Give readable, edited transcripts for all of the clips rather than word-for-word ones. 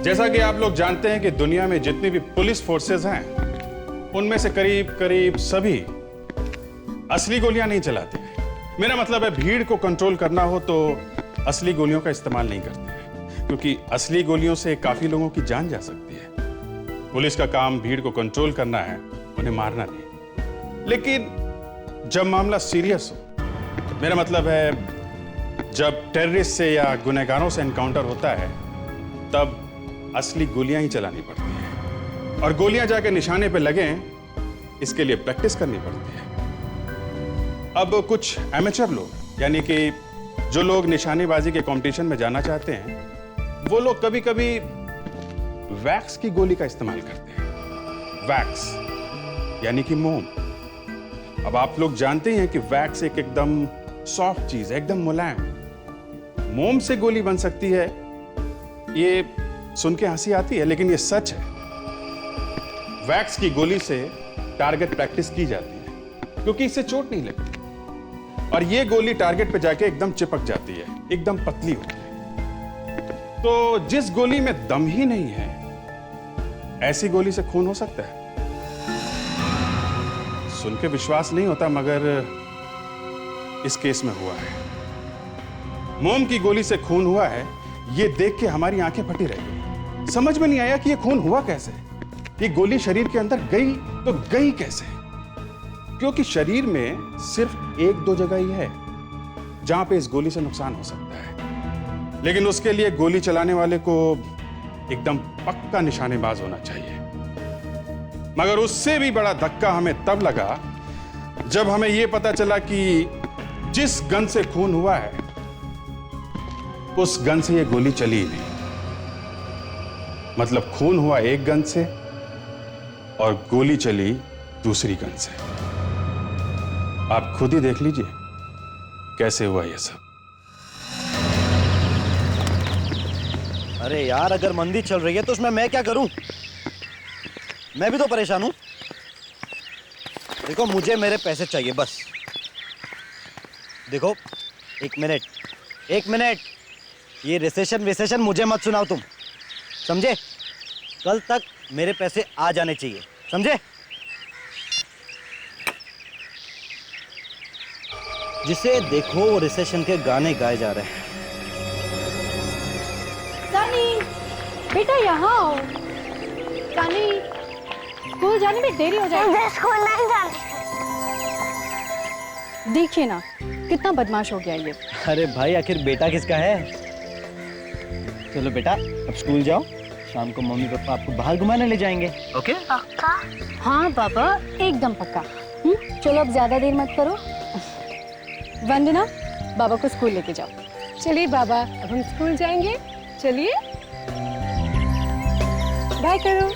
जैसा कि आप लोग जानते हैं कि दुनिया में जितनी भी पुलिस फोर्सेस हैं उनमें से करीब करीब सभी असली गोलियां नहीं चलाते हैं। मेरा मतलब है भीड़ को कंट्रोल करना हो तो असली गोलियों का इस्तेमाल नहीं करते हैं, क्योंकि असली गोलियों से काफी लोगों की जान जा सकती है। पुलिस का काम भीड़ को कंट्रोल करना है, उन्हें मारना नहीं। लेकिन जब मामला सीरियस हो, मेरा मतलब है जब टेररिस्ट से या गुनहगारों से एनकाउंटर होता है, तब असली गोलियां ही चलानी पड़ती हैं। और गोलियां जाके निशाने पे लगें, इसके लिए प्रैक्टिस करनी पड़ती है। अब कुछ एमेचर लोग, यानी कि जो लोग निशानेबाजी के कंपटीशन में जाना चाहते हैं, वो लोग कभी कभी वैक्स की गोली का इस्तेमाल करते हैं। वैक्स यानी कि मोम। अब आप लोग जानते हैं कि वैक्स एक एकदम सॉफ्ट चीज है, एकदम मुलायम। मोम से गोली बन सकती है, ये सुन के हंसी आती है, लेकिन ये सच है। वैक्स की गोली से टारगेट प्रैक्टिस की जाती है, क्योंकि इससे चोट नहीं लगती और ये गोली टारगेट पे जाके एकदम चिपक जाती है, एकदम पतली होती है। तो जिस गोली में दम ही नहीं है, ऐसी गोली से खून हो सकता है? सुन के विश्वास नहीं होता, मगर इस केस में हुआ है। मोम की गोली से खून हुआ है, ये देख के हमारी आंखें फटी रह गई। समझ में नहीं आया कि ये खून हुआ कैसे। ये गोली शरीर के अंदर गई तो गई कैसे? क्योंकि शरीर में सिर्फ एक दो जगह ही है जहां पे इस गोली से नुकसान हो सकता है, लेकिन उसके लिए गोली चलाने वाले को एकदम पक्का निशानेबाज होना चाहिए। मगर उससे भी बड़ा धक्का हमें तब लगा जब हमें यह पता चला कि जिस गन से खून हुआ है, उस गन से यह गोली चली ही नहीं। मतलब खून हुआ एक गन से और गोली चली दूसरी गन से। आप खुद ही देख लीजिए कैसे हुआ यह सब। अरे यार, अगर मंदी चल रही है तो उसमें मैं क्या करूं? मैं भी तो परेशान हूं। देखो, मुझे मेरे पैसे चाहिए बस। देखो, एक मिनट, ये रिसेशन मुझे मत सुनाओ तुम, समझे? कल तक मेरे पैसे आ जाने चाहिए, समझे? जिसे देखो वो रिसेशन के गाने गाए जा रहे हैं। सनी, बेटा यहाँ आओ। सनी, स्कूल जाने में देरी हो जाएगी। मुझे स्कूल नहीं जाना। देखिए ना, कितना बदमाश हो गया ये। अरे भाई, आखिर बेटा किसका है? चलो बेटा, अब स्कूल जाओ। शाम को मम्मी पापा आपको बाहर घुमाने ले जाएंगे, ओके? पक्का? हाँ पापा, एकदम पक्का। चलो अब ज्यादा देर मत करो। वंदना, बाबा को स्कूल लेके जाओ। चलिए बाबा, अब हम स्कूल जाएंगे। चलिए, बाय करो।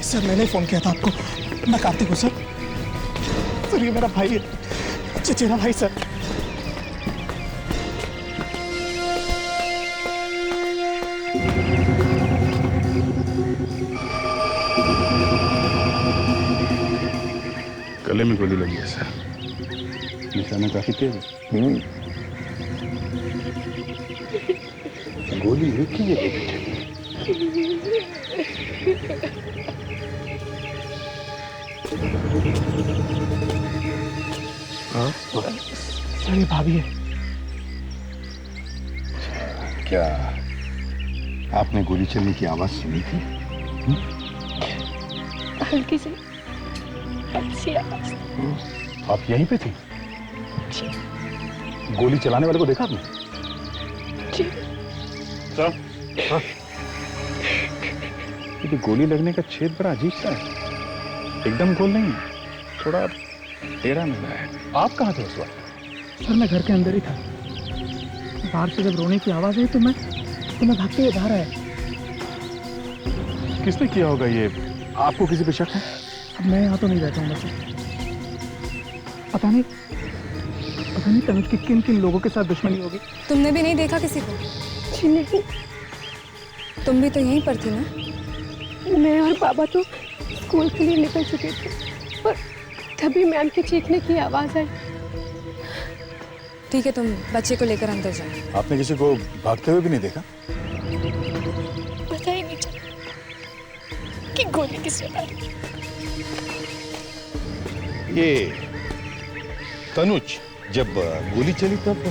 सर, मैंने फोन किया था आपको। मैं कार्तिक हूँ सर। सर, ये मेरा भाई है, चचेरा भाई सर। गले में गोली लगी है सर। निशाना काफी तेज है। गोली एक ही जगह पे चली। सर, ये भाभी है। क्या आपने गोली चलने की आवाज सुनी थी? हल्की सी अच्छी आवाज। आप यहीं पे थी? गोली चलाने वाले को देखा आपने? साहब, ये गोली लगने का छेद बड़ा अजीब सा है, एकदम गोल नहीं है, थोड़ा टेढ़ा मिला है। आप कहाँ थे उस वक्त? सर मैं घर के अंदर ही था। बाहर से जब रोने की आवाज आई तो मैं भागते हुए बाहर आया। किसने किया होगा ये? आपको किसी पे शक है? अब मैं यहाँ तो नहीं रहता हूँ बस। पता नहीं तनुज की किन किन लोगों के साथ दुश्मनी होगी। तुमने भी नहीं देखा किसी को? जी नहीं, तुम भी तो यहीं पर थी ना? मैं और बाबा तो स्कूल के लिए निकल चुके थे और तभी मैम के चीखने की आवाज आई। ठीक है, तुम बच्चे को लेकर अंदर जाओ। आपने किसी को भागते हुए भी नहीं देखा? पता ही नहीं चला कि गोली किसने मारी। ये तनुज जब गोली चली तब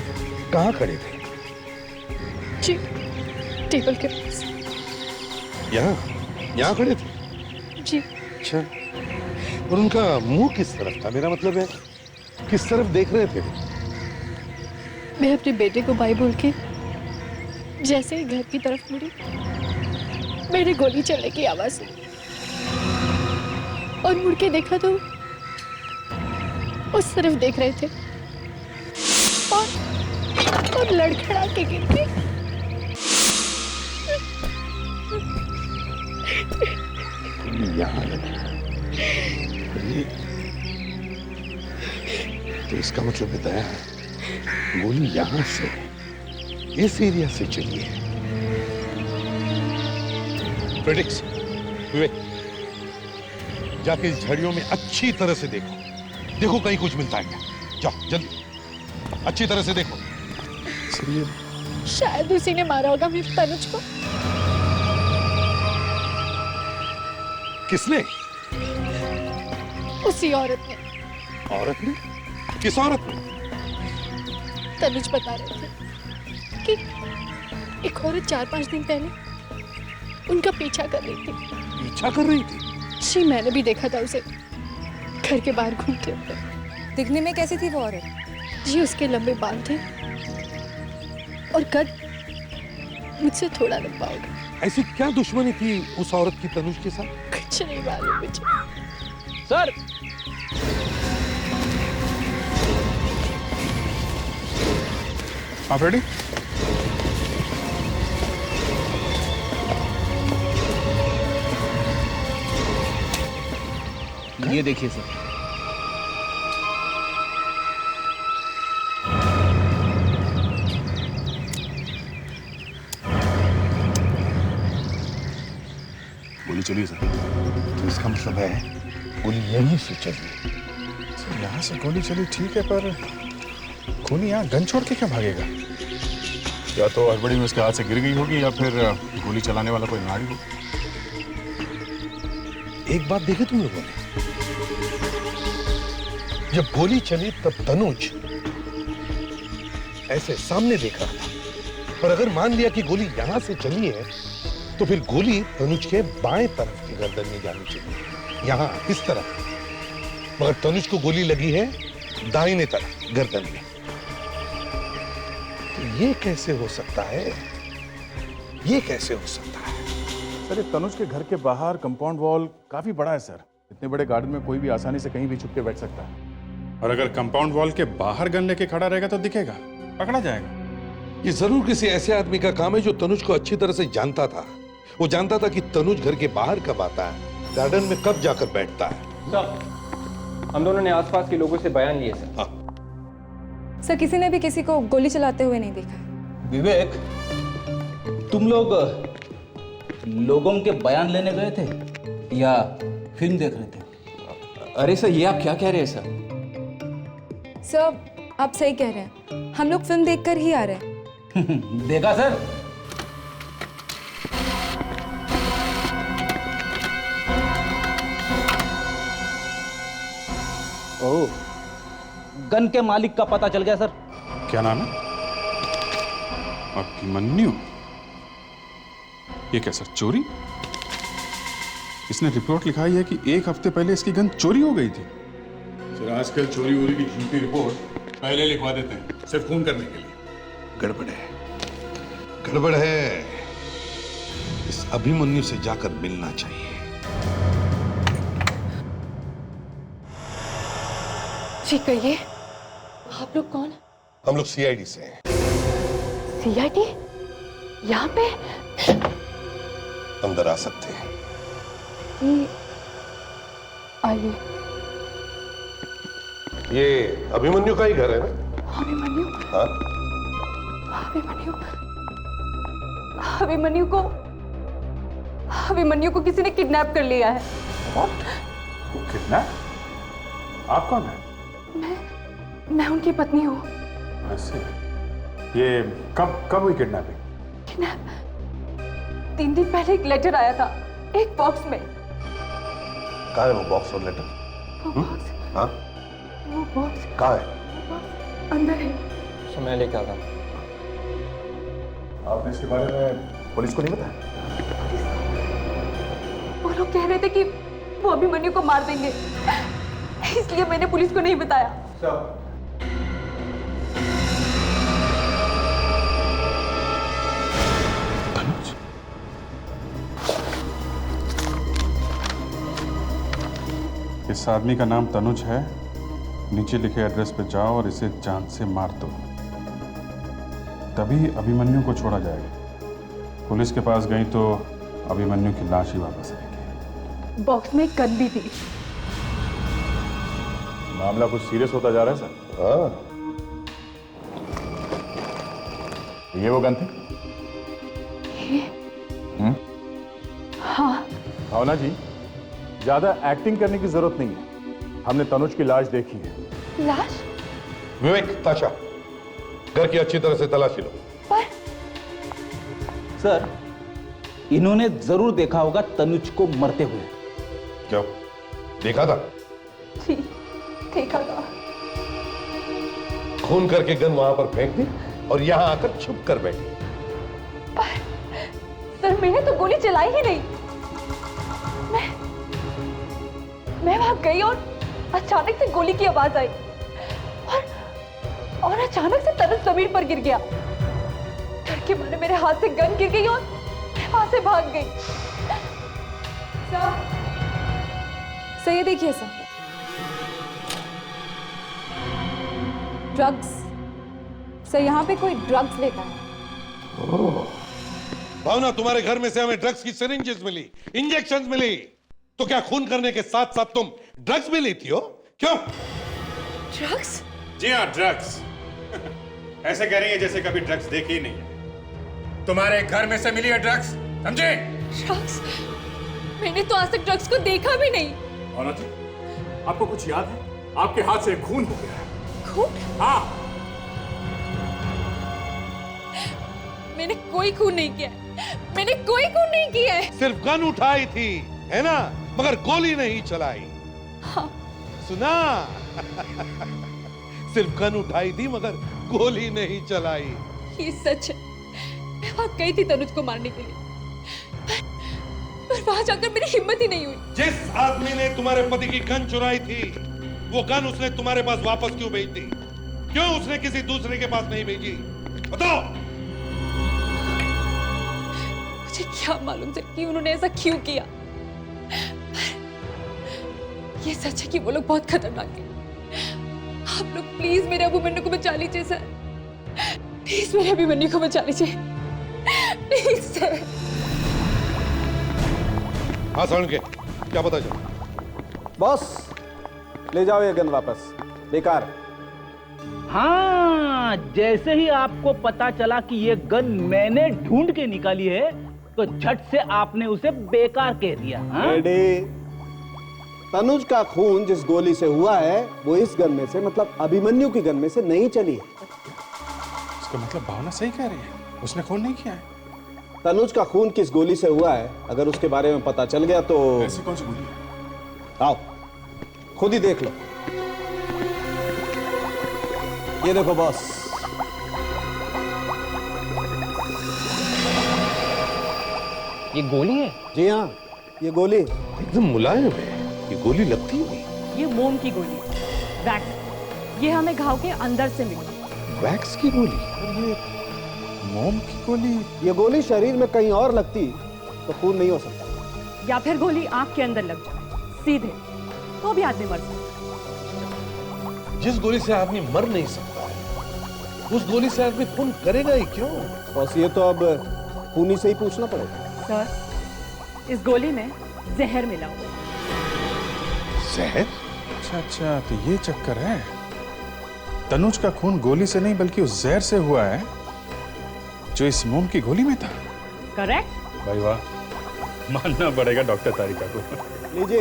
कहाँ खड़े थे? जी, टेबल के पास। यहाँ खड़े थे? जी, अच्छा। और उनका मुंह किस तरफ था? मेरा मतलब है किस तरफ देख रहे थे? मैं अपने बेटे को बाय बोल के जैसे ही घर की तरफ मुड़ी, मेरे गोली चलने की आवाज सुनी और मुड़ के देखा तो उस तरफ देख रहे थे और लड़खड़ा के गिर गए। यहाँ लगी। तो इसका मतलब बताया गोली यहां से इस एरिया से चली है। प्रेडिक्स, विवेक, जाके इस झड़ियों में अच्छी तरह से देखो कहीं कुछ मिलता है क्या। जाओ जल्दी, अच्छी तरह से देखो। शायद उसी ने मारा होगा मेरे तनुज को। किसने? उसी औरत ने। औरत ने? किस औरत ने? तनुज बता रहे थे कि एक औरत 4-5 दिन पहले उनका पीछा कर रही थी। पीछा कर रही थी? जी, मैंने भी देखा था उसे घर के बाहर घूमते हुए। दिखने में कैसी थी वो औरत? जी, उसके लंबे बाल थे और कद मुझसे थोड़ा लंबा होगा। ऐसी क्या दुश्मनी थी उस औरत की तनुज के साथ? कुछ नहीं मालूम मुझे। सर, आप रेडी? ये देखिए सर। गोली चली सर। तो इसका मतलब है गोली यहीं से चली। सर यहाँ से गोली चली ठीक है, पर खूनी यहाँ गन छोड़ के क्या भागेगा? या तो हड़बड़ी में उसके हाथ से गिर गई होगी या फिर गोली चलाने वाला कोई नाड़ी हो। एक बात देखी तुम लोगों ने, जब गोली चली तब तनुज ऐसे सामने देख रहा था, पर अगर मान लिया कि गोली यहां से चली है तो फिर गोली तनुज के बाएं तरफ की गर्दन में जानी चाहिए, यहां इस तरफ। मगर तनुज को गोली लगी है दाहिने तरफ गर्दन में। तो ये कैसे हो सकता है? ये कैसे हो सकता है? सर ये तनुज के घर के बाहर कंपाउंड वॉल काफी बड़ा है सर। इतने बड़े गार्डन में कोई भी आसानी से कहीं भी छुप के बैठ सकता है, और अगर कंपाउंड वॉल के बाहर गन लेके खड़ा रहेगा तो दिखेगा, पकड़ा जाएगा। ये जरूर किसी ऐसे आदमी का काम है जो तनुज को अच्छी तरह से जानता था। वो जानता था कि तनुज घर के बाहर कब आता है, गार्डन में कब जाकर बैठता है। सर, हम दोनों ने आसपास के लोगों से बयान लिए सर। हाँ, सर किसी ने भी किसी को गोली चलाते हुए नहीं देखा। विवेक, तुम लोग लोगों के बयान लेने गए थे या फिल्म देख रहे थे? अरे सर, ये आप क्या कह रहे हैं सर? सर आप सही कह रहे हैं, हम लोग फिल्म देखकर ही आ रहे हैं। देखा सर? ओह, गन के मालिक का पता चल गया सर। क्या नाम है? अभिमन्यु। ये क्या सर, चोरी? इसने रिपोर्ट लिखाई है कि 1 हफ्ते पहले इसकी गन चोरी हो गई थी। सर आजकल चोरी वोरी की झूठी रिपोर्ट पहले लिखवा देते हैं, सिर्फ खून करने के लिए। गड़बड़ है, गड़बड़ है। अभिमन्यु से जाकर मिलना चाहिए। जी कहिए, आप लोग कौन? हम लोग सीआईडी से हैं। सीआईडी? यहाँ पे? अंदर आ सकते हैं। आइए। ये अभिमन्यु का ही घर है ना? अभिमन्यु? हाँ? अभिमन्यु को किसी ने किडनैप कर लिया है। कितना? आप कौन है? मैं उनकी पत्नी हूँ। ऐसे ये कब हुई किडनैपिंग? 3 दिन पहले एक लेटर आया था, एक बॉक्स में। कहाँ है वो बॉक्स और लेटर? हाँ? वो बॉक्स कहाँ है? अंदर है। तो मैं लेके आता हूँ। आपने इसके बारे में पुलिस को नहीं बताया? वो लोग कह रहे थे कि वो अभिमन्यु को मार देंगे, इसलिए मैंने पुलिस को नहीं बताया। तनुज? इस आदमी का नाम तनुज है। नीचे लिखे एड्रेस पे जाओ और इसे जान से मार दो, तभी अभिमन्यु को छोड़ा जाएगा। पुलिस के पास गई तो अभिमन्यु की लाश ही वापस आएगी। बॉक्स में एक गन भी थी। मामला कुछ सीरियस होता जा रहा है सर। हाँ। ये वो गन थी? हाँ। भावना जी, ज्यादा एक्टिंग करने की जरूरत नहीं है। हमने तनुज की लाश देखी है। लाश? विवेक, ताशा, घर की अच्छी तरह से तलाशी लो। पर सर, इन्होंने जरूर देखा होगा तनुज को मरते हुए। क्यों? देखा था? जी, देखा था। खून करके गन वहां पर फेंक दी और यहां आकर छुप कर बैठी। सर, मैंने तो गोली चलाई ही नहीं। मैं वहां गई और अचानक से गोली की आवाज आई और अचानक से तनुज जमीन पर गिर गया। डर के मारे मेरे हाथ से गन गिर गई और मैं वहां से भाग गई। सर, ये देखिए सर, ड्रग्स। सर, यहाँ पे कोई ड्रग्स लेता है। भावना, तुम्हारे घर में से हमें ड्रग्स की सिरिंजेस मिली, इंजेक्शंस मिली, तो क्या खून करने के साथ साथ तुम ड्रग्स भी लेती हो? क्यों? ड्रग्स? जी हाँ, ड्रग्स। ऐसे कह रही है जैसे कभी ड्रग्स देखी ही नहीं है। तुम्हारे घर में से मिली है ड्रग्स, समझे? ड्रग्स? मैंने तो आज तक ड्रग्स को देखा भी नहीं। भावना जी, आपको कुछ याद है? आपके हाथ से खून हो गया है। खून? हाँ। मैंने कोई खून नहीं किया है। मैंने कोई खून नहीं किया है। सिर्फ गन उठाई थी, है ना? मगर गोली नहीं चलाई। हाँ। सुना? सिर्फ गन उठाई थी मगर गोली नहीं चलाई। ये सच है। मैं वहां गई थी तनुज को मारने के लिए, पर वहां जाकर मेरी हिम्मत ही नहीं हुई। जिस आदमी ने तुम्हारे पति की गन चुराई थी, वो गन उसने तुम्हारे पास वापस क्यों भेज दी? क्यों उसने किसी दूसरे के पास नहीं भेजी? बताओ। मुझे क्या मालूम था कि उन्होंने ऐसा क्यों किया। ये सच है कि वो लोग बहुत खतरनाक हैं। आप लोग प्लीज मेरे अभिमन्यु को बचा लीजिए सर। प्लीज मेरे अभिमन्यु को बचा लीजिए, प्लीज सर। हाँ सारण के, क्या पता चला? बॉस, ले जाओ ये गन वापस, बेकार। हाँ, जैसे ही आपको पता चला कि ये गन मैंने ढूंढ के निकाली है, तो झट से आपने उसे बेकार कह दिया। हाँ? रेडी। तनुज का खून जिस गोली से हुआ है वो इस गन में से, मतलब अभिमन्यु की गन में से नहीं चली है। इसका मतलब भावना सही कह रही है, उसने खून नहीं किया है। तनुज का खून किस गोली से हुआ है अगर उसके बारे में पता चल गया तो ऐसी कौन सी गोली है? आओ खुद ही देख लो। ये देखो बॉस, ये गोली है? जी हाँ, ये गोली। एकदम मुलायम है, ये गोली लगती ही नहीं। ये मोम की गोली, वैक्स। ये हमें घाव के अंदर से मिली। वैक्स की गोली? और ये मोम की गोली? ये गोली शरीर में कहीं और लगती तो खून नहीं हो सकता। या फिर गोली आंख के अंदर लग जाए सीधे, तो भी आदमी मर सकता जिस गोली से आदमी मर नहीं सकता है, उस गोली से आदमी खून करेगा ही क्यों? बॉस ये तो अब खूनी से ही पूछना पड़ेगा। है। सर, इस गोली में जहर मिला हुआ है। जहर? अच्छा, तो ये चक्कर है। तनुज का खून गोली से नहीं बल्कि उस जहर से हुआ है जो इस मोम की गोली में था। करेक्ट। भाई वाह, मानना पड़ेगा डॉक्टर तारिका को। लीजिए,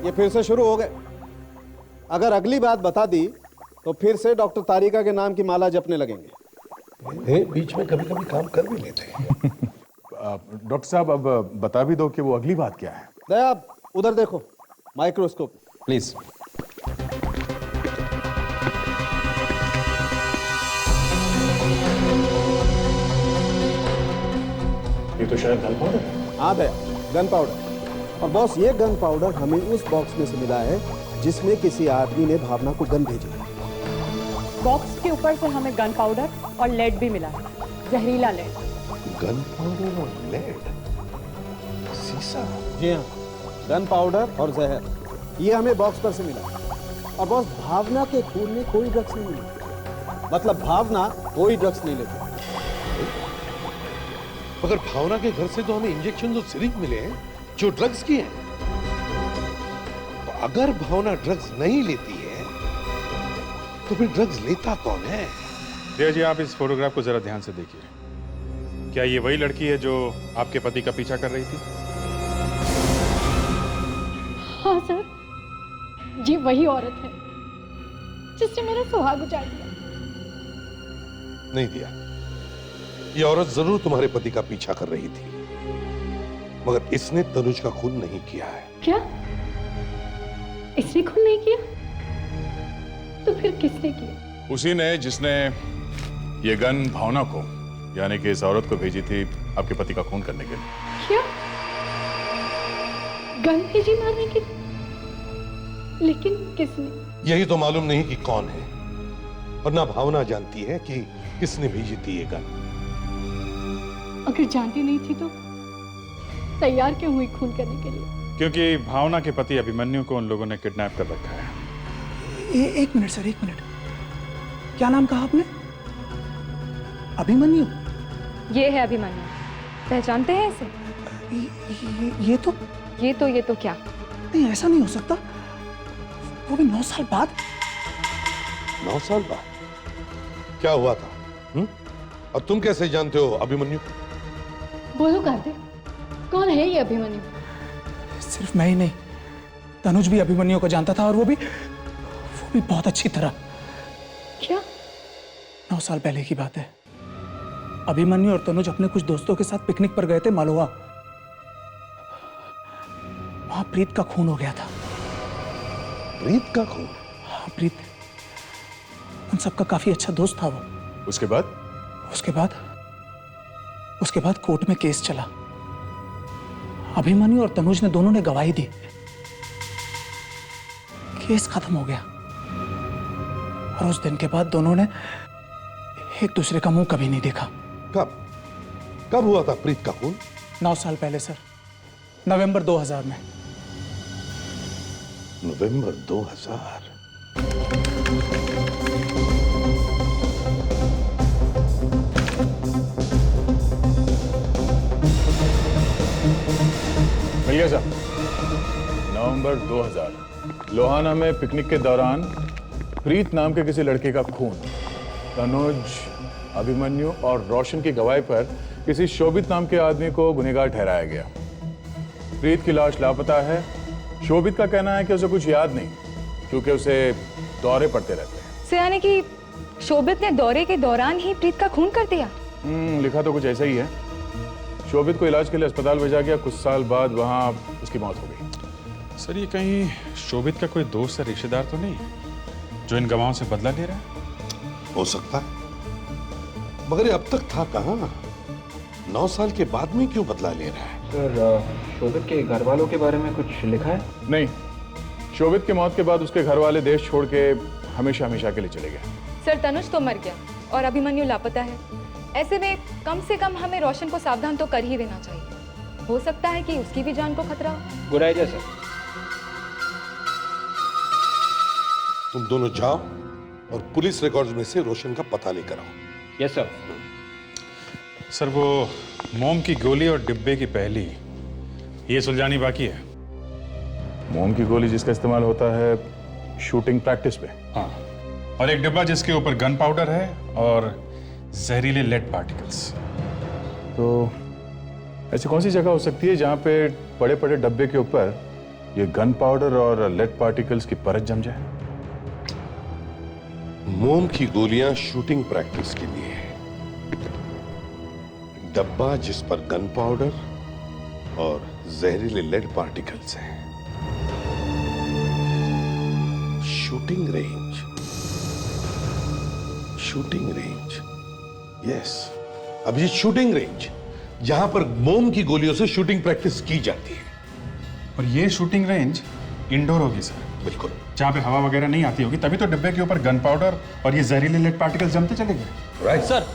ये फिर से शुरू हो गए। अगर अगली बात बता दी तो फिर से डॉक्टर तारिका के नाम की माला जपने लगेंगे। बीच में कभी कभी काम कर भी लेते हैं। डॉक्टर साहब, अब बता भी दो कि वो अगली बात क्या है। दया, उधर देखो, माइक्रोस्कोप। प्लीज। ये तो शायद गन पाउडर है। हाँ दया, गन पाउडर। और बॉस ये गन पाउडर हमें उस बॉक्स में से मिला है जिसमें किसी आदमी ने भावना को गन भेजी है। बॉक्स के ऊपर से हमें गन पाउडर और लेड भी मिला है, जहरीला लेड। गन पाउडर और लेड, सीसा। जी हाँ, गन पाउडर और जहर, ये हमें बॉक्स पर से मिला। और बॉस भावना के खून में कोई ड्रग्स नहीं मिला, मतलब भावना कोई ड्रग्स नहीं लेती। मगर भावना के घर से तो हमें इंजेक्शन और सिरिंज मिले हैं जो ड्रग्स की हैं। तो अगर भावना ड्रग्स नहीं लेती है तो फिर ड्रग्स लेता कौन है? दया जी, आप इस फोटोग्राफ को जरा ध्यान से देखिए। क्या ये वही लड़की है जो आपके पति का पीछा कर रही थी? हाँ सर, ये वही औरत है जिसने मेरा सुहाग उजाड़ दिया। नहीं दिया, ये औरत जरूर तुम्हारे पति का पीछा कर रही थी, मगर इसने तनुज का खून नहीं किया है। क्या? इसने खून नहीं किया? तो फिर किसने किया? उसी ने जिसने ये गन भावना को, यानी कि इस औरत को भेजी थी आपके पति का खून करने के लिए। क्या? गन भेजी मारने के? लेकिन किसने? यही तो मालूम नहीं कि कौन है, और ना भावना जानती है कि किसने भेजी थी ये गन। अगर जानती नहीं थी तो तैयार क्यों हुई खून करने के लिए? क्योंकि भावना के पति अभिमन्यु को उन लोगों ने किडनैप कर रखा है। एक मिनट सर, एक मिनट। क्या नाम कहा आपने? अभिमन्यु? ये है अभिमन्यु, पहचानते हैं इसे? ये तो ये तो क्या? नहीं, ऐसा नहीं हो सकता। वो भी 9 साल बाद। 9 साल बाद? क्या हुआ था? और तुम कैसे जानते हो अभिमन्यु? बोलो कार्तिक, कौन है ये अभिमन्यु? सिर्फ मैं ही नहीं, तनुज भी अभिमन्यु को जानता था, और वो भी बहुत अच्छी तरह। क्या? 9 साल पहले की बात है। अभिमन्यु और तनुज अपने कुछ दोस्तों के साथ पिकनिक पर गए थे मालवा। वहां प्रीत का खून हो गया था। प्रीत का खून? हाँ, प्रीत उन सबका काफी अच्छा दोस्त था वो। उसके बाद? उसके बाद कोर्ट में केस चला। अभिमन्यु और तनुज ने दोनों ने गवाही दी। केस खत्म हो गया, और उस दिन के बाद दोनों ने एक दूसरे का मुंह कभी नहीं देखा। कब हुआ था प्रीत का खून? 9 साल पहले सर, नवंबर 2000 में। नवंबर 2000? मिल गया साहब। नवंबर 2000, लोहाना में पिकनिक के दौरान प्रीत नाम के किसी लड़के का खून तनुज, अभिमन्यु और रोशन की गवाही पर किसी शोभित नाम के आदमी को गुनहगार ठहराया गया। प्रीत की लाश लापता है। शोभित का कहना है कि उसे कुछ याद नहीं, क्योंकि उसे दौरे पड़ते रहते हैं। से यानी कि शोभित ने दौरे के दौरान ही प्रीत का खून कर दिया? लिखा तो कुछ ऐसा ही है। शोभित को इलाज के लिए अस्पताल भेजा गया। कुछ साल बाद वहां उसकी मौत हो गई। सर, ये कहीं शोभित का कोई दोस्त या रिश्तेदार तो नहीं जो इन गवाहों से बदला ले रहा है? हो सकता है, मगर ये अब तक था कहां? 9 साल के बाद में क्यों बदला ले रहा है? सर, शोभित के घर वालों के बारे में कुछ लिखा है? नहीं, शोभित की मौत के बाद उसके घर वाले देश छोड़ के हमेशा हमेशा के लिए चले गए। सर, तनुज तो मर गया और अभिमन्यु लापता है। ऐसे में कम से कम हमें रोशन को सावधान तो कर ही देना चाहिए। हो सकता है कि उसकी भी जान को खतरा हो। Good idea sir. तुम दोनों जाओ और पुलिस रिकॉर्ड्स में से रोशन का पता लेकर आओ। Yes sir. सर वो मोम की गोली और डिब्बे की पहली ये सुलझानी बाकी है। मोम की गोली जिसका इस्तेमाल होता है शूटिंग प्रैक्टिस पे। हाँ, और एक डिब्बा जिसके ऊपर गन पाउडर है और जहरीले लेड पार्टिकल्स। तो ऐसी कौन सी जगह हो सकती है जहां पे बड़े बड़े डब्बे के ऊपर ये गन पाउडर और लेड पार्टिकल्स की परत जम जाए? मोम की गोलियां शूटिंग प्रैक्टिस के लिए है, डब्बा जिस पर गन पाउडर और जहरीले लेड पार्टिकल्स हैं। Shooting range, shooting range, yes. अब ये शूटिंग रेंज जहां पर मोम की गोलियों से शूटिंग प्रैक्टिस की जाती है। और ये शूटिंग रेंज इंडोर होगी सर। बिल्कुल, जहाँ पे हवा वगैरह नहीं आती होगी, तभी तो डिब्बे के ऊपर गन पाउडर और ये जहरीले लेड पार्टिकल्स जमते चले गए। राइट। सर,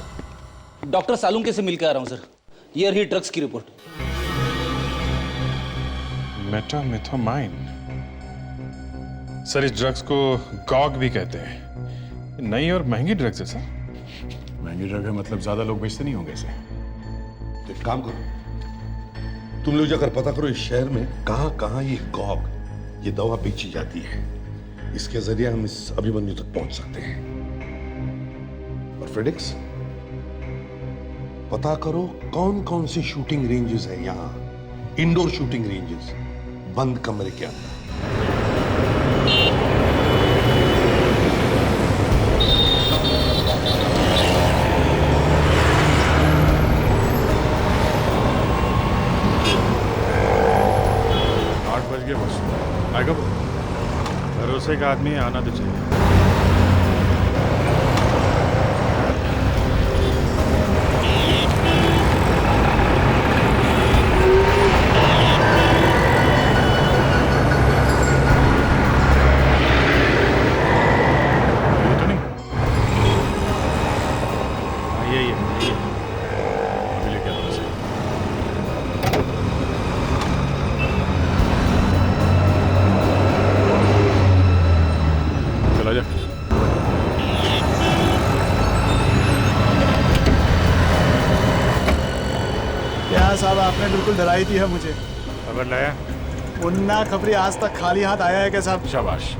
डॉक्टर सालुंके से मिलकर आ रहा हूं सर। ये रही ड्रग्स की रिपोर्ट। मेटामिथामाइन। सर इस ड्रग्स को गॉग भी कहते हैं। नई और महंगी ड्रग्स है सर। महंगी ड्रग है मतलब ज्यादा लोग बेचते नहीं होंगे इसे। तो एक काम करो, तुम लोग जाकर पता करो इस शहर में कहां कहां ये गॉग, ये दवा बेची जाती है। इसके जरिए हम इस अभिमन्यु तक पहुंच सकते हैं। और फ्रेडिक्स, पता करो कौन कौन सी शूटिंग रेंजेस हैं यहां, इंडोर शूटिंग रेंजेस, बंद कमरे के अंदर। आएगा भरोसे का आदमी आना तो चाहिए। ये तो नहीं, ये अभी लेके आता हूँ इसे। चला जा। क्या साहब, आपने बिल्कुल डराई दी है मुझे। खबर लाया? मुन्ना खबरी आज तक खाली हाथ आया है क्या साहब? शाबाश।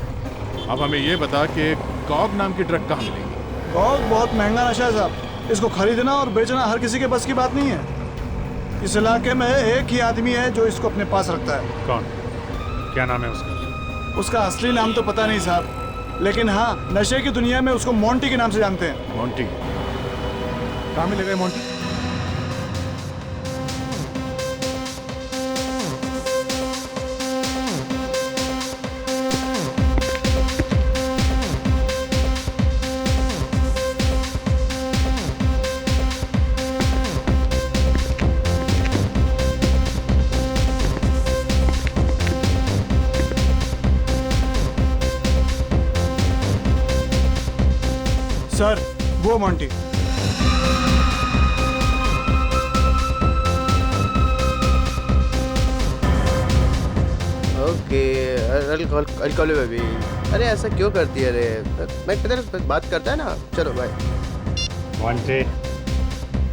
अब हमें ये बता कि कॉग नाम की ड्रग कहाँ मिलेगी? कॉग बहुत महंगा नशा है साहब। इसको खरीदना और बेचना हर किसी के बस की बात नहीं है। इस इलाके में एक ही आदमी है जो इसको अपने पास रखता है। कौन? क्या नाम है उसका? उसका असली नाम तो पता नहीं साहब, लेकिन हाँ, नशे की दुनिया में उसको मोंटी के नाम से जानते हैं। मोंटी? कहाँ मिलेगा मोंटी? सर, वो Monty. Okay, I'll call you baby। अरे ऐसा क्यों करती है रे? मैं किधर बात करता है ना। चलो बाय। मोंटी?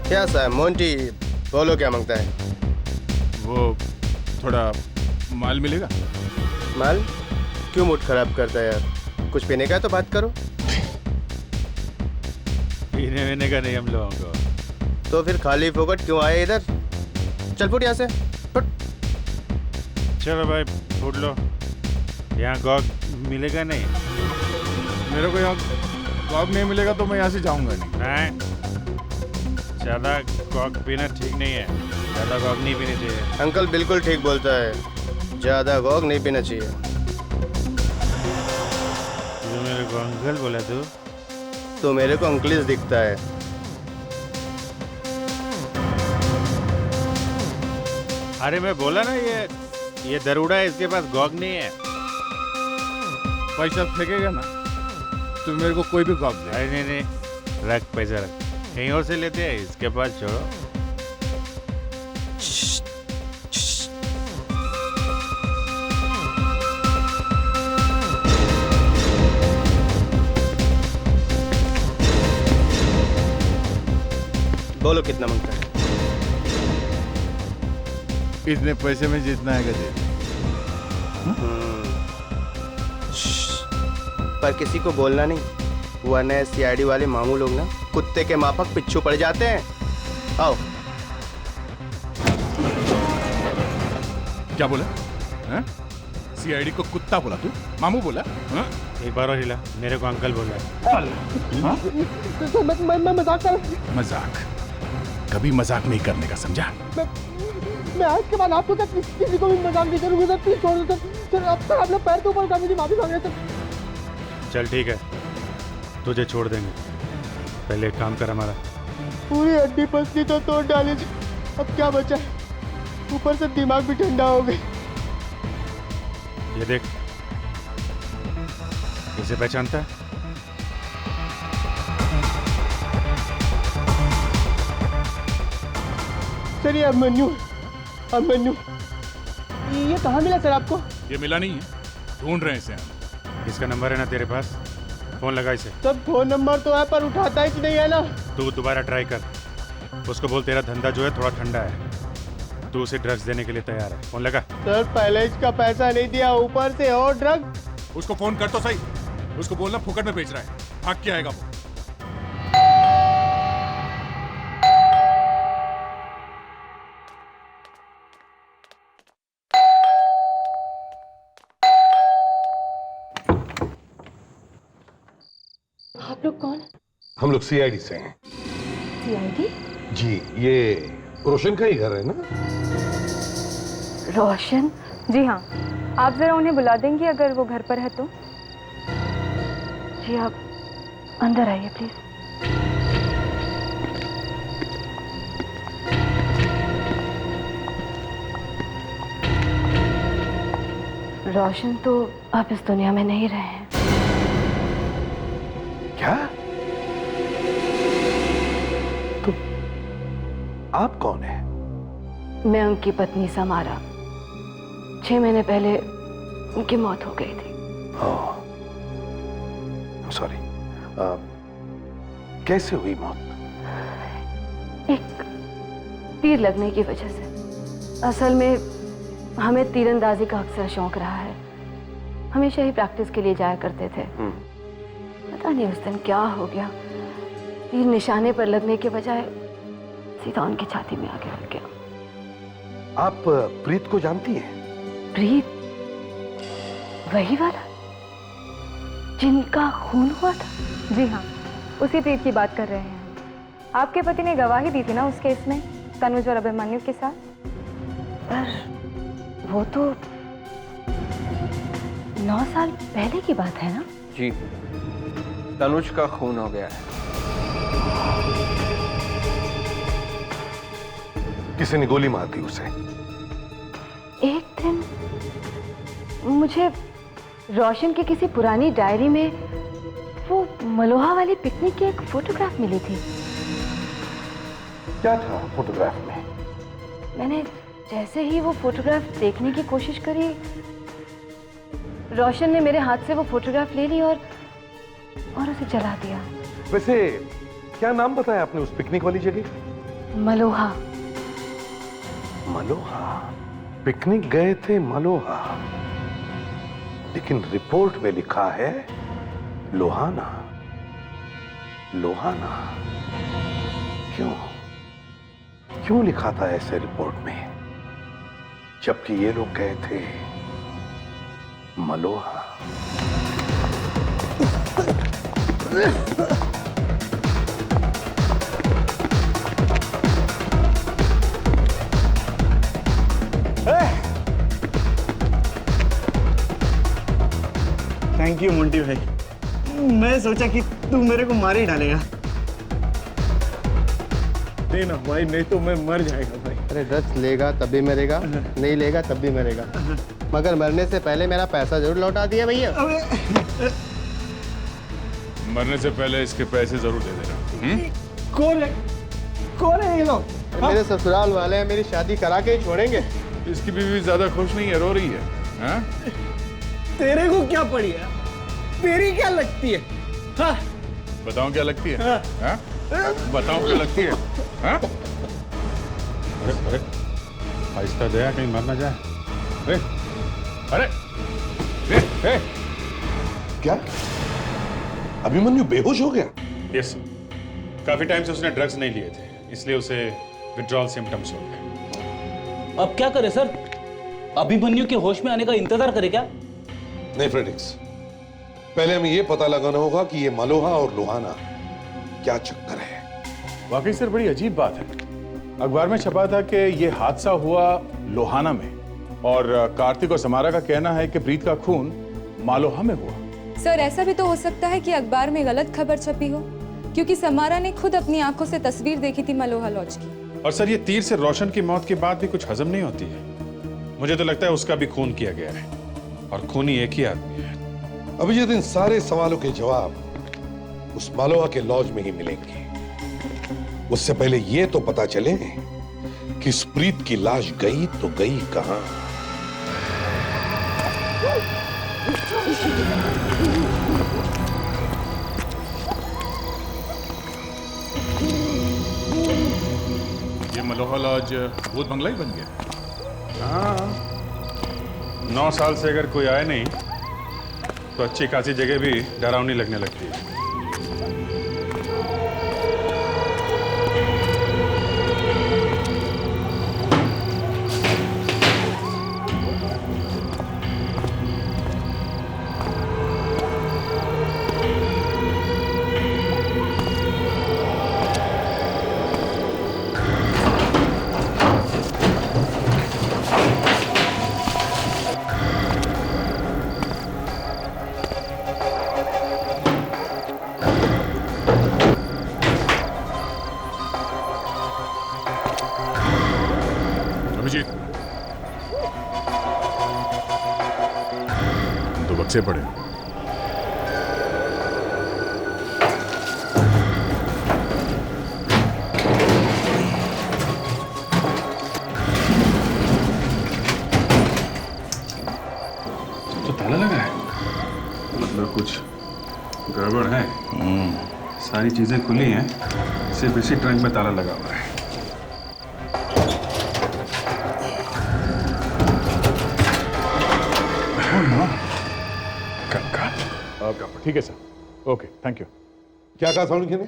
क्या साहब मोंटी, बोलो क्या मांगता है? वो थोड़ा माल मिलेगा? माल? क्यों मूड खराब करता है यार? कुछ पीने का है तो बात करो। पीने वीने का नहीं हम लोगों को। तो फिर खाली फोकट क्यों आए इधर? चल फुट यहाँ से, फुट। चलो भाई फूट लो। यहाँ गॉग मिलेगा नहीं? मेरे को यहाँ कॉग नहीं मिलेगा तो मैं यहाँ से जाऊंगा नहीं। ज़्यादा गॉग पीना ठीक नहीं है। ज़्यादा गॉग नहीं पीनी चाहिए। अंकल बिल्कुल ठीक बोलता है, ज्यादा गॉग नहीं पीना चाहिए। जो मेरे को अंकल बोला तू? तो मेरे को अंकलिस दिखता है। अरे मैं बोला ना ये दरोड़ा है, इसके पास गॉग नहीं है। पैसा फेंकेगा ना तो मेरे को कोई भी कॉग दे। अरे नहीं, रख पैसा रख, कहीं और से लेते हैं, इसके पास छोड़ो। बोलो कितना मांगता है? इतने पैसे में जितना है दे। पर किसी को बोलना नहीं, वरना सीआईडी वाले मामू लोग ना कुत्ते के माफक पिच्छू पड़ जाते हैं। आओ। क्या बोला? सीआईडी को कुत्ता बोला तू? मामू बोला? एक बार और हिला, मेरे को अंकल बोल रहा है। तो मैं मजाक कर रहा हूं। मजाक कभी मजाक नहीं करने का, समझा? मैं आज के बाद आपको किसी को भी मजाक नहीं करूंगा सर, प्लीज छोड़ दो सर। अब तक आप लोग पैर के ऊपर मुझे माफी मांग रहे सर। चल ठीक है, तुझे छोड़ देंगे, पहले एक काम कर हमारा। पूरी हड्डी पसली तो तोड़ डाली थी, अब क्या बचा है? ऊपर से दिमाग भी ठंडा हो गया। ये देख, इसे पहचानता है? सर ये अभिमन्यु, अभिमन्यु। ये कहाँ मिला सर आपको? ये मिला नहीं है, ढूंढ रहे हैं इसे हम। इसका नंबर है ना तेरे पास? फोन लगा इसे। सर फोन नंबर तो है पर उठाता ही नहीं है ना। तू दोबारा ट्राई कर, उसको बोल तेरा धंधा जो है थोड़ा ठंडा है, तू उसे ड्रग्स देने के लिए तैयार है। फोन लगा। सर पहले इसका पैसा नहीं दिया, ऊपर से और ड्रग। उसको फोन कर तो सही, उसको बोलना फुकट में बेच रहा है, भाग के आएगा वो। आप लोग कौन? हम लोग सीआईडी से हैं। सीआईडी? जी, ये रोशन का ही घर है ना? रोशन? जी हाँ, आप जरा उन्हें बुला देंगी अगर वो घर पर है तो। जी आप अंदर आइए प्लीज। रोशन तो अब इस दुनिया में नहीं रहे हैं। क्या? तो आप कौन है? मैं उनकी पत्नी समारा। 6 महीने पहले उनकी मौत हो गई थी। सॉरी। कैसे हुई मौत? एक तीर लगने की वजह से। असल में हमें तीरंदाजी का अक्सर शौक रहा है, हमेशा ही प्रैक्टिस के लिए जाया करते थे। पता नहीं उस दिन क्या हो गया, तीर निशाने पर लगने के बजाय सीधा उनकी छाती में आके लग गया। आप प्रीत को जानती हैं? प्रीत? वही वाला जिनका खून हुआ था? जी हाँ, उसी प्रीत की बात कर रहे हैं। आपके पति ने गवाही दी थी ना उस केस में, तनुज और अभिमन्यु के साथ? पर वो तो 9 साल पहले की बात है ना? जी, तनुज का खून हो गया है। किसी ने गोली मार दी उसे? एक दिन मुझे रोशन की किसी पुरानी डायरी में वो मलोहा वाली पिकनिक की एक फोटोग्राफ मिली थी। क्या था फोटोग्राफ में? मैंने जैसे ही वो फोटोग्राफ देखने की कोशिश करी, रोशन ने मेरे हाथ से वो फोटोग्राफ ले ली और उसे जला दिया। वैसे क्या नाम बताया आपने उस पिकनिक वाली जगह? मलोहा। मलोहा? पिकनिक गए थे मलोहा, लेकिन रिपोर्ट में लिखा है लोहाना। लोहाना क्यों? क्यों लिखा था ऐसे रिपोर्ट में, जबकि ये लोग गए थे मलोहा? थैंक यू मोंटी भाई। मैं सोचा कि तू मेरे को मार ही डालेगा। नहीं ना भाई, नहीं तो मैं मर जाएगा भाई। अरे ड्रग्स लेगा तब भी मरेगा, नहीं लेगा तब भी मरेगा, मगर मरने से पहले मेरा पैसा जरूर लौटा दिया भैया। मरने से पहले इसके पैसे जरूर दे देना। कौन है? कौन है ये लोग? मेरे ससुराल वाले हैं, मेरी शादी करा के ही छोड़ेंगे। इसकी बीवी ज्यादा खुश नहीं है, रो रही है। हाँ? तेरे को क्या पड़ी है? तेरी क्या लगती है? हाँ? बताऊं क्या लगती है? हाँ? बताओ क्या लगती है? हाँ? अरे अरे आहिस्ता दया, कहीं मर ना जाए। अरे अरे ए, क्या अभिमन्यु बेहोश हो गया? यस, काफी टाइम से उसने ड्रग्स नहीं लिए थे, इसलिए उसे विड्रॉल सिम्टम्स हो गए। अब क्या करे सर? अभिमन्यु के होश में आने का इंतजार करे क्या? नहीं फ्रेडिक्स, पहले हमें यह पता लगाना होगा कि ये मलोहा और लोहाना क्या चक्कर है। वाकई सर बड़ी अजीब बात है। अखबार में छपा था कि ये हादसा हुआ लोहाना में, और कार्तिक और समारा का कहना है कि प्रीत का खून मालोहा में हुआ। सर ऐसा भी तो हो सकता है कि अखबार में गलत खबर छपी हो, क्योंकि समारा ने खुद अपनी आंखों से तस्वीर देखी थी मलोहा लॉज की। और सर, ये तीर से रोशन की मौत के बाद भी कुछ हजम नहीं होती है। मुझे तो लगता है उसका भी खून किया गया है, और खूनी एक ही आदमी है। अभिजीत, इन सारे सवालों के जवाब उस मालोहा के लॉज में ही मिलेंगे। उससे पहले यह तो पता चले कि इस प्रीत की लाश गई तो गई कहां। ये मलोहा लॉज भूत बंगला ही बन गया। हाँ, 9 साल से अगर कोई आए नहीं तो अच्छी खासी जगह भी डरावनी लगने लगती है। अभिजीत, तुम तो बक्से पड़े हो। तो ताला लगा है, मतलब कुछ गड़बड़ है। सारी चीजें खुली हैं, सिर्फ इसी ट्रंक में ताला लगा हुआ है। ठीक है सर, ओके, थैंक यू। क्या कहा साउंड ने?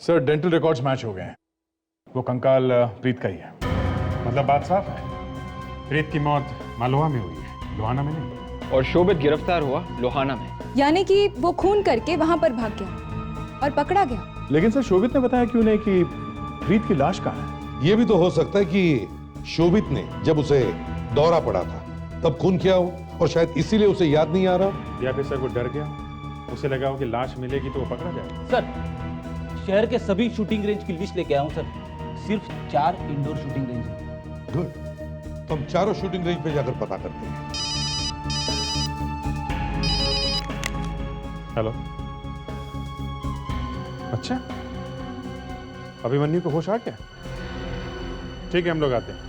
सर डेंटल रिकॉर्ड्स मैच हो गए हैं। वो कंकाल प्रीत का ही है। मतलब बात साफ है, प्रीत की मौत मालोहा में हुई है, लोहाना में नहीं। और शोभित गिरफ्तार हुआ लोहाना में। यानी कि वो खून करके वहां पर भाग गया और पकड़ा गया। लेकिन सर शोभित ने बताया क्यों नहीं कि प्रीत की लाश कहाँ है? यह भी तो हो सकता है कि शोभित ने जब उसे दौरा पड़ा था तब खून किया हो, और शायद इसीलिए उसे याद नहीं आ रहा। या फिर सर वो डर गया, उसे लगा हो कि लाश मिलेगी तो वो पकड़ा जाएगा। सर शहर के सभी शूटिंग रेंज की लिस्ट लेके आया हूं सर। सिर्फ 4 इंडोर शूटिंग रेंज है। गुड, तो हम चारों शूटिंग रेंज पे जाकर पता करते हैं। हेलो, अच्छा, अभिमन्यु को होश आ गया? ठीक है, हम लोग आते हैं।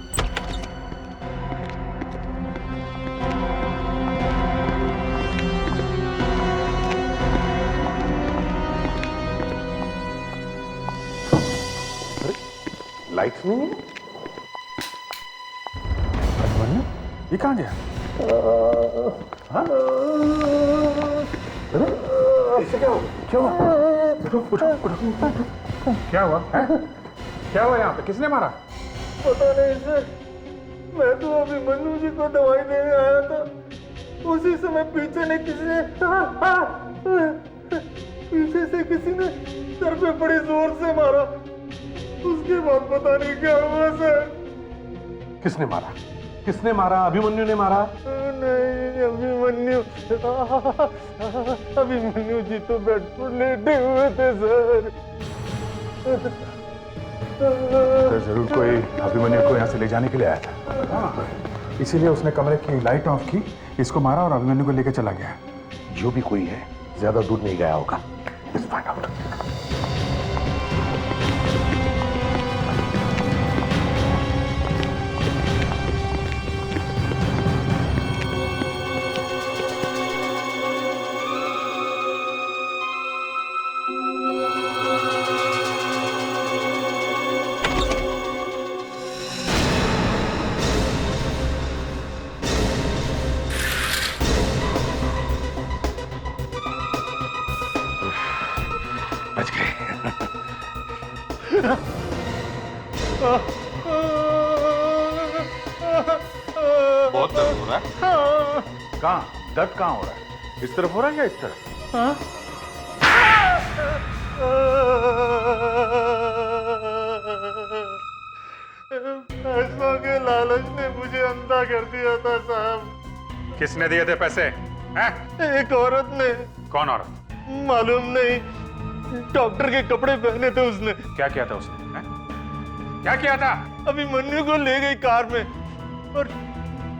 लाइट्स नहीं है। अभिमन्यु, ये कहाँ गया? हाँ? अरे, इससे क्या हुआ? क्या हुआ? क्या हुआ? क्या हुआ यहाँ पे? किसने मारा? पता नहीं सर, मैं तो अभिमन्यु जी को दवाई देने आया था, उसी समय पीछे से किसी ने सर पे बड़ी जोर से मारा। उसके बाद पता नहीं क्या हुआ सर। किसने मारा? किसने मारा? अभिमन्यु ने मारा? नहीं, अभिमन्यु जी तो बेड पर लेटे हुए थे सर। जरूर कोई अभिमन्यु को यहाँ से ले जाने के लिए आया था, इसीलिए उसने कमरे की लाइट ऑफ की, इसको मारा और अभिमन्यु को लेकर चला गया। जो भी कोई है ज्यादा दूर नहीं गया होगा। Let's find out. बच गए। बहुत दर्द हो रहा है। कहाँ दर्द कहाँ हो रहा है? इस तरफ हो रहा है या इस तरफ? पैसों के लालच ने मुझे अंधा कर दिया था साहब। किसने दिए थे पैसे? हैं? एक औरत ने। कौन औरत? मालूम नहीं, डॉक्टर के कपड़े पहने थे उसने। क्या किया था उसने? हैं? क्या किया था? अभिमन्यु को ले गई कार में और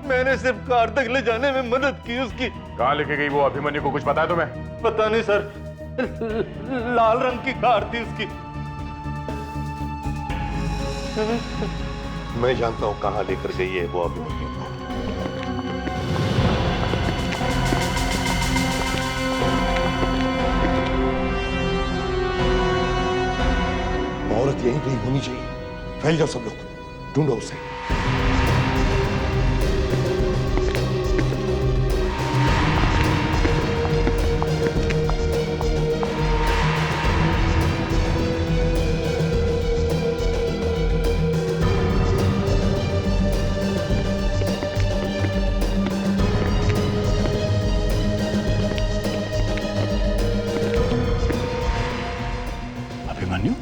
मैंने सिर्फ कार तक ले जाने में मदद की उसकी। कहाँ लेके गई वो? अभिमन्यु को कुछ पता है तुम्हें? पता नहीं सर, लाल रंग की कार थी उसकी। मैं जानता हूं कहां लेकर गई है वो अभिमन्यु को। औरत यहीं कहीं होनी चाहिए। फैल जाओ सब लोग, ढूंढो उसे। अभिमन्यु?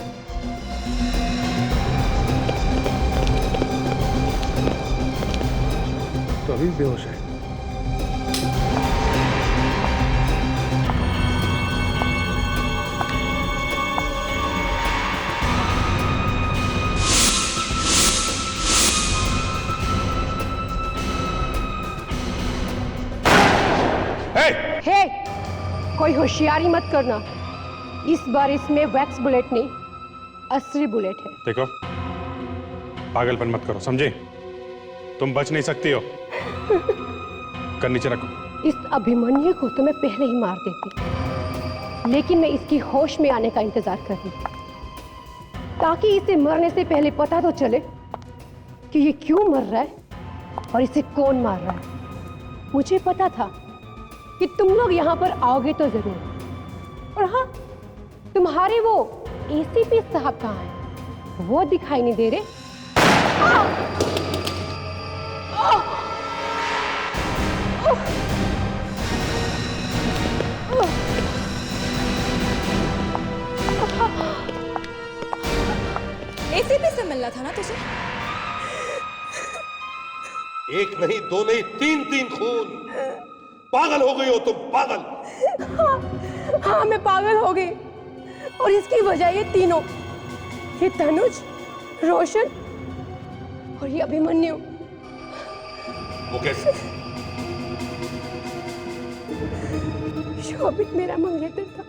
तो अभी बेहोश है। हे, कोई होशियारी मत करना। इस बार इसमें वैक्स बुलेट नहीं, असली बुलेट है। देखो, पागलपन मत करो, समझे? तुम बच नहीं सकती हो। कर नीचे रखो। इस अभिमन्यु को तो मैं पहले ही मार देती, लेकिन मैं इसकी होश में आने का इंतजार कर रही थी, ताकि इसे मरने से पहले पता तो चले कि ये क्यों मर रहा है और इसे कौन मार रहा है। मुझे पता था कि तुम लोग यहाँ पर आओगे तो जरूर। और हाँ, तुम्हारे वो एसीपी साहब कहाँ हैं? वो दिखाई नहीं दे रहे। एसीपी से मिलना था ना तुझे? एक नहीं, दो नहीं, तीन तीन खून। पागल हो गई हो तुम, पागल। हाँ, मैं पागल हो गई और इसकी वजह ये तीनों, ये तनुज, रोशन और ये अभिमन्यु। वो कैसे? शोभित मेरा मंगेतर था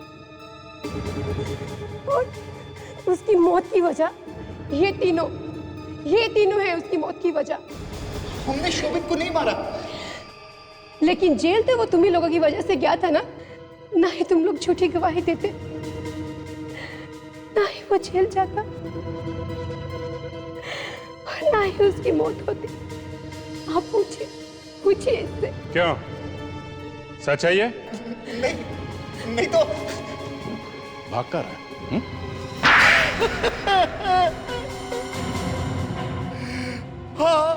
और उसकी मौत की वजह ये तीनों है उसकी मौत की वजह। हमने शोभित को नहीं मारा। लेकिन जेल तो वो तुम ही लोगों की वजह से गया था ना। ना ही तुम लोग झूठी गवाही देते, ना ही वो जेल जाता और ना ही उसकी मौत होती। आप पूछिए इससे। क्यों? सच है ये? नहीं तो भाग कर रहा है? हाँ,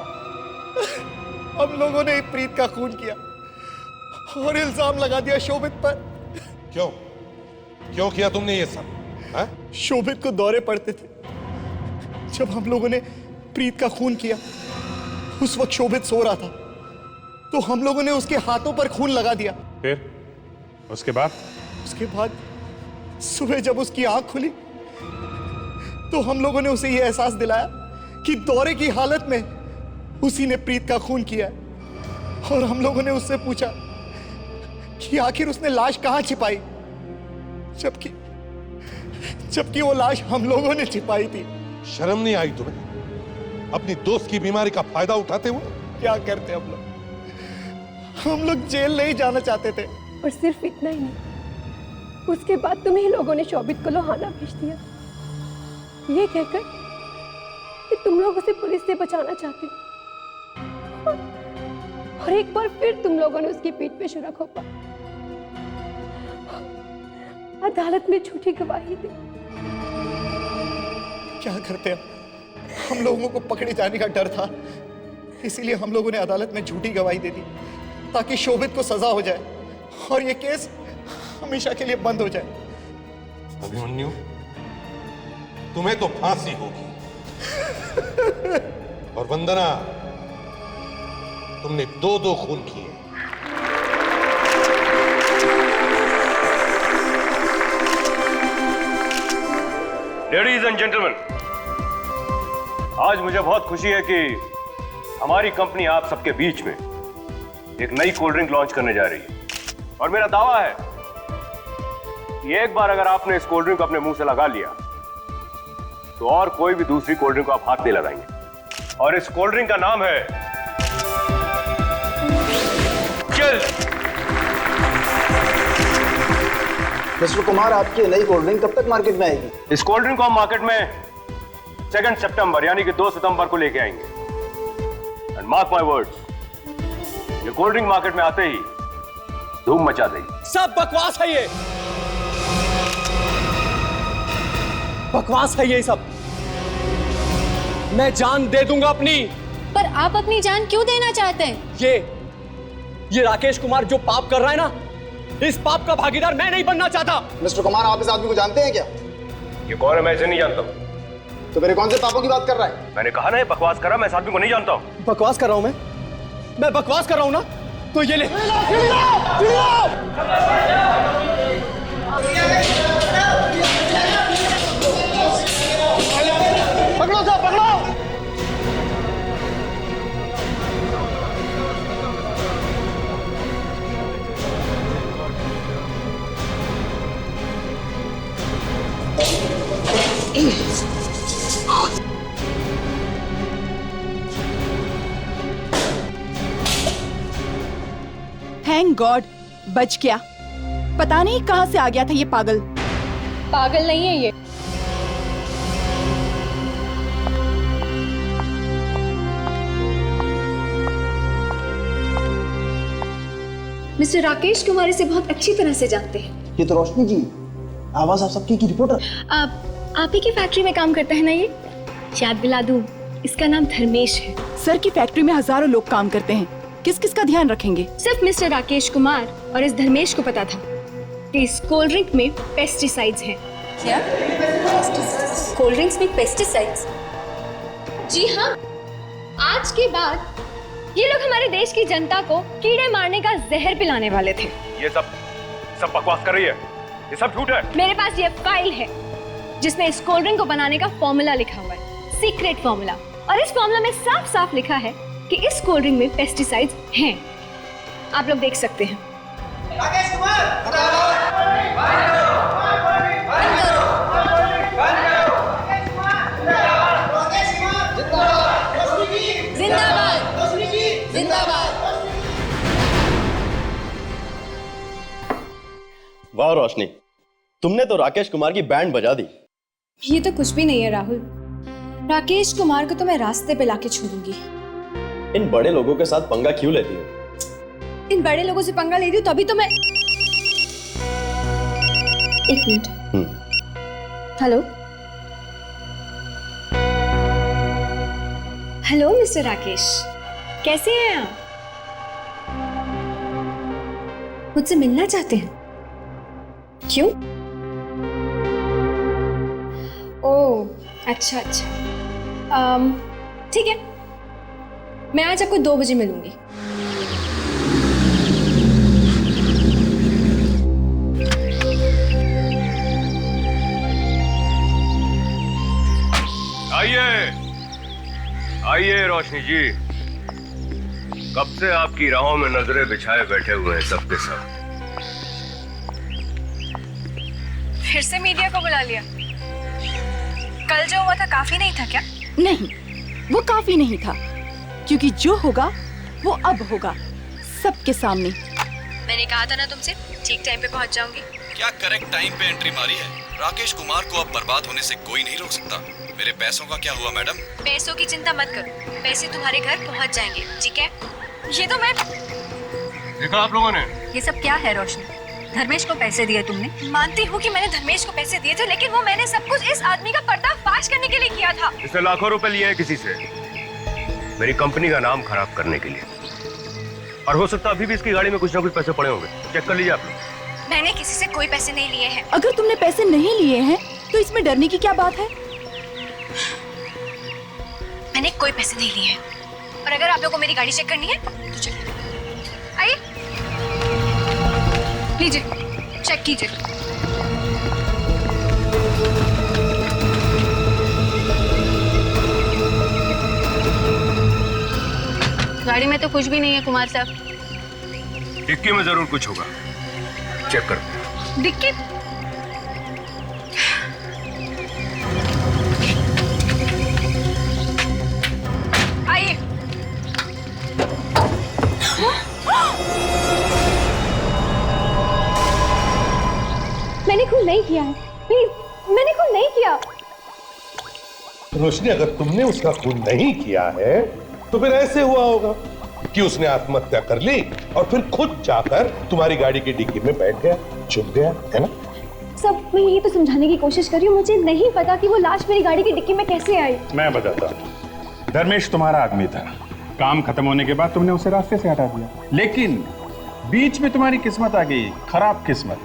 हम लोगों ने प्रीत का खून किया और इल्जाम लगा दिया शोभित पर। क्यों? क्यों किया तुमने ये सब? हा? शोभित को दौरे पड़ते थे। जब हम लोगों ने प्रीत का खून किया, उस वक्त शोभित सो रहा था, तो हम लोगों ने उसके हाथों पर खून लगा दिया। फिर उसके बाद सुबह जब उसकी आंख खुली, तो हम लोगों ने उसे यह एहसास दिलाया कि दौरे की हालत में उसी ने प्रीत का खून किया है। और हम लोगों ने उससे पूछा कि आखिर उसने लाश कहां छिपाई, जबकि वो लाश हम लोगों ने छिपाई थी। शर्म नहीं आई तुम्हें अपनी दोस्त की बीमारी का फायदा उठाते हुए? क्या करते हम लोग जेल नहीं जाना चाहते थे। और सिर्फ इतना ही नहीं, उसके बाद तुम ही लोगों ने शोभित को लोहाना भेज दिया, ये कहकर कि तुम लोग उसे पुलिस से बचाना चाहते हो। और एक बार फिर तुम लोगों ने उसकी पीठ पे छुरा घोंपा। आज अदालत में झूठी गवाही दी। क्या करते हैं? हम लोगों को पकड़े जाने का डर था, इसीलिए हम लोगों ने अदालत में झूठी गवाही दे दी ताकि शोभित को सजा हो जाए और ये केस हमेशा के लिए बंद हो जाए। अभिमन्यु, तुम्हें तो फांसी होगी। और वंदना, तुमने 2-2 खून किए। लेडीज एंड जेंटलमैन, आज मुझे बहुत खुशी है कि हमारी कंपनी आप सबके बीच में एक नई कोल्ड ड्रिंक लॉन्च करने जा रही है। और मेरा दावा है कि एक बार अगर आपने इस कोल्ड ड्रिंक को अपने मुंह से लगा लिया तो और कोई भी दूसरी कोल्ड ड्रिंक को आप हाथ नहीं लगाएंगे। और इस कोल्ड ड्रिंक का नाम है चिल। मिस्टर कुमार, आपकी नई कोल्ड ड्रिंक कब तक मार्केट में आएगी? इस कोल्ड ड्रिंक को हम मार्केट में 2 सितंबर यानी कि 2 सितंबर को लेके आएंगे। एंड मार्क माय वर्ड्स, ये कोल्ड ड्रिंक मार्केट में आते ही धूम मचा देगी। सब बकवास है ये, बकवास है ये सब। मैं जान दे दूंगा अपनी। पर आप अपनी जान क्यों देना चाहते हैं? ये राकेश कुमार जो पाप कर रहा है ना, इस पाप का भागीदार मैं नहीं बनना चाहता। मिस्टर कुमार, आप इस आदमी को जानते हैं क्या? ये कौन है? मैं इसे नहीं जानता। तो मेरे कौन से पापों की बात कर रहा है? मैंने कहा ना ये बकवास कर रहा, मैं इस आदमी को नहीं जानता हूं। बकवास कर रहा हूं मैं बकवास कर रहा हूं ना, तो ये ले। पकड़ो साहब, पकड़ो। थैंक गॉड बच गया। पता नहीं कहां से आ गया था ये पागल। पागल नहीं है ये। मिस्टर राकेश कुमार इसे बहुत अच्छी तरह से जानते हैं। ये तो रोशनी जी, आवाज आप सबकी की रिपोर्टर। आप ही की फैक्ट्री में काम करता है ना ये? याद दिला दूं, इसका नाम धर्मेश है। सर की फैक्ट्री में हजारों लोग काम करते हैं, किस किस का ध्यान रखेंगे? सिर्फ मिस्टर राकेश कुमार और इस धर्मेश को पता था कि इस कोल्ड ड्रिंक में पेस्टिसाइड्स हैं। क्या? कोल्ड ड्रिंक्स में पेस्टिसाइड्स? जी हाँ, आज के बाद ये लोग हमारे देश की जनता को कीड़े मारने का जहर पिलाने वाले थे। ये सब बकवास कर रही है, ये सब झूठ है। मेरे पास ये फाइल है जिसमें इस कोल्ड ड्रिंक को बनाने का फॉर्मूला लिखा हुआ है, सीक्रेट फॉर्मूला। और इस फॉर्मूला में साफ साफ लिखा है कि इस कोल्ड ड्रिंक में पेस्टिसाइड्स हैं। आप लोग देख सकते हैं। राकेश कुमार, वाह रोशनी, तुमने तो राकेश कुमार की बैंड बजा दी। ये तो कुछ भी नहीं है राहुल। राकेश कुमार को तो मैं रास्ते पे लाके छोड़ूंगी। इन बड़े लोगों के साथ पंगा क्यों लेती हो? इन बड़े लोगों से पंगा ले रही हूँ तभी तो मैं। एक minute. Hello hello mister Rakesh, कैसे हैं आप? मुझसे मिलना चाहते हैं? क्यों? ओह अच्छा अच्छा, ठीक है, मैं आज आपको 2 बजे मिलूंगी। आइए रोशनी जी, कब से आपकी राहों में नजरें बिछाए बैठे हुए हैं सबके सब। फिर से मीडिया को बुला लिया? कल जो हुआ था काफी नहीं था क्या? नहीं, वो काफी नहीं था, क्योंकि जो होगा वो अब होगा, सबके सामने। मैंने कहा था ना तुमसे, ठीक टाइम पे पहुंच जाऊंगी। क्या करेक्ट टाइम पे एंट्री मारी है? राकेश कुमार को अब बर्बाद होने से कोई नहीं रोक सकता। मेरे पैसों का क्या हुआ मैडम? पैसों की चिंता मत करो, पैसे तुम्हारे घर पहुंच जाएंगे, ठीक है? ये तो मैं। देखा आप लोगों ने? ये सब क्या है रोशनी? धर्मेश को पैसे दिए तुमने? मानती हूँ कि मैंने धर्मेश को पैसे दिए थे, लेकिन वो मैंने सब कुछ इस आदमी का पर्दाफाश करने के लिए किया था। इसने लाखों रुपए लिए हैं किसी से, मेरी कंपनी का नाम खराब करने के लिए। और हो सकता है अभी भी इसकी गाड़ी में कुछ ना कुछ पैसे पड़े होंगे, चेक कर लीजिए आप लोग। मैंने किसी से कोई पैसे नहीं लिए हैं। अगर तुमने पैसे नहीं लिए हैं तो इसमें डरने की क्या बात है? मैंने कोई पैसे नहीं लिए हैं। और अगर आप लोगों को मेरी गाड़ी चेक करनी है तो चलिए, आइए, लीजिए, चेक कीजिए। गाड़ी में तो कुछ भी नहीं है कुमार साहब। डिक्की में जरूर कुछ होगा, चेक कर। डिक्की? आइए। मैंने खून नहीं किया है, प्लीज, मैंने खून नहीं किया। रोशनी, अगर तुमने उसका खून नहीं किया है तो फिर ऐसे हुआ होगा कि उसने आत्महत्या कर ली और फिर खुद जाकर तुम्हारी गाड़ी की डिक्की में बैठ गया, छुप गया, है ना? सब मैं यही तो समझाने की कोशिश कर रही हूँ, मुझे नहीं पता कि वो लाश मेरी गाड़ी की डिक्की में कैसे आई। मैं बताता हूँ। धर्मेश तुम्हारा आदमी था, काम खत्म होने के बाद तुमने उसे रास्ते से हटा दिया, लेकिन बीच में तुम्हारी किस्मत आ गई, खराब किस्मत,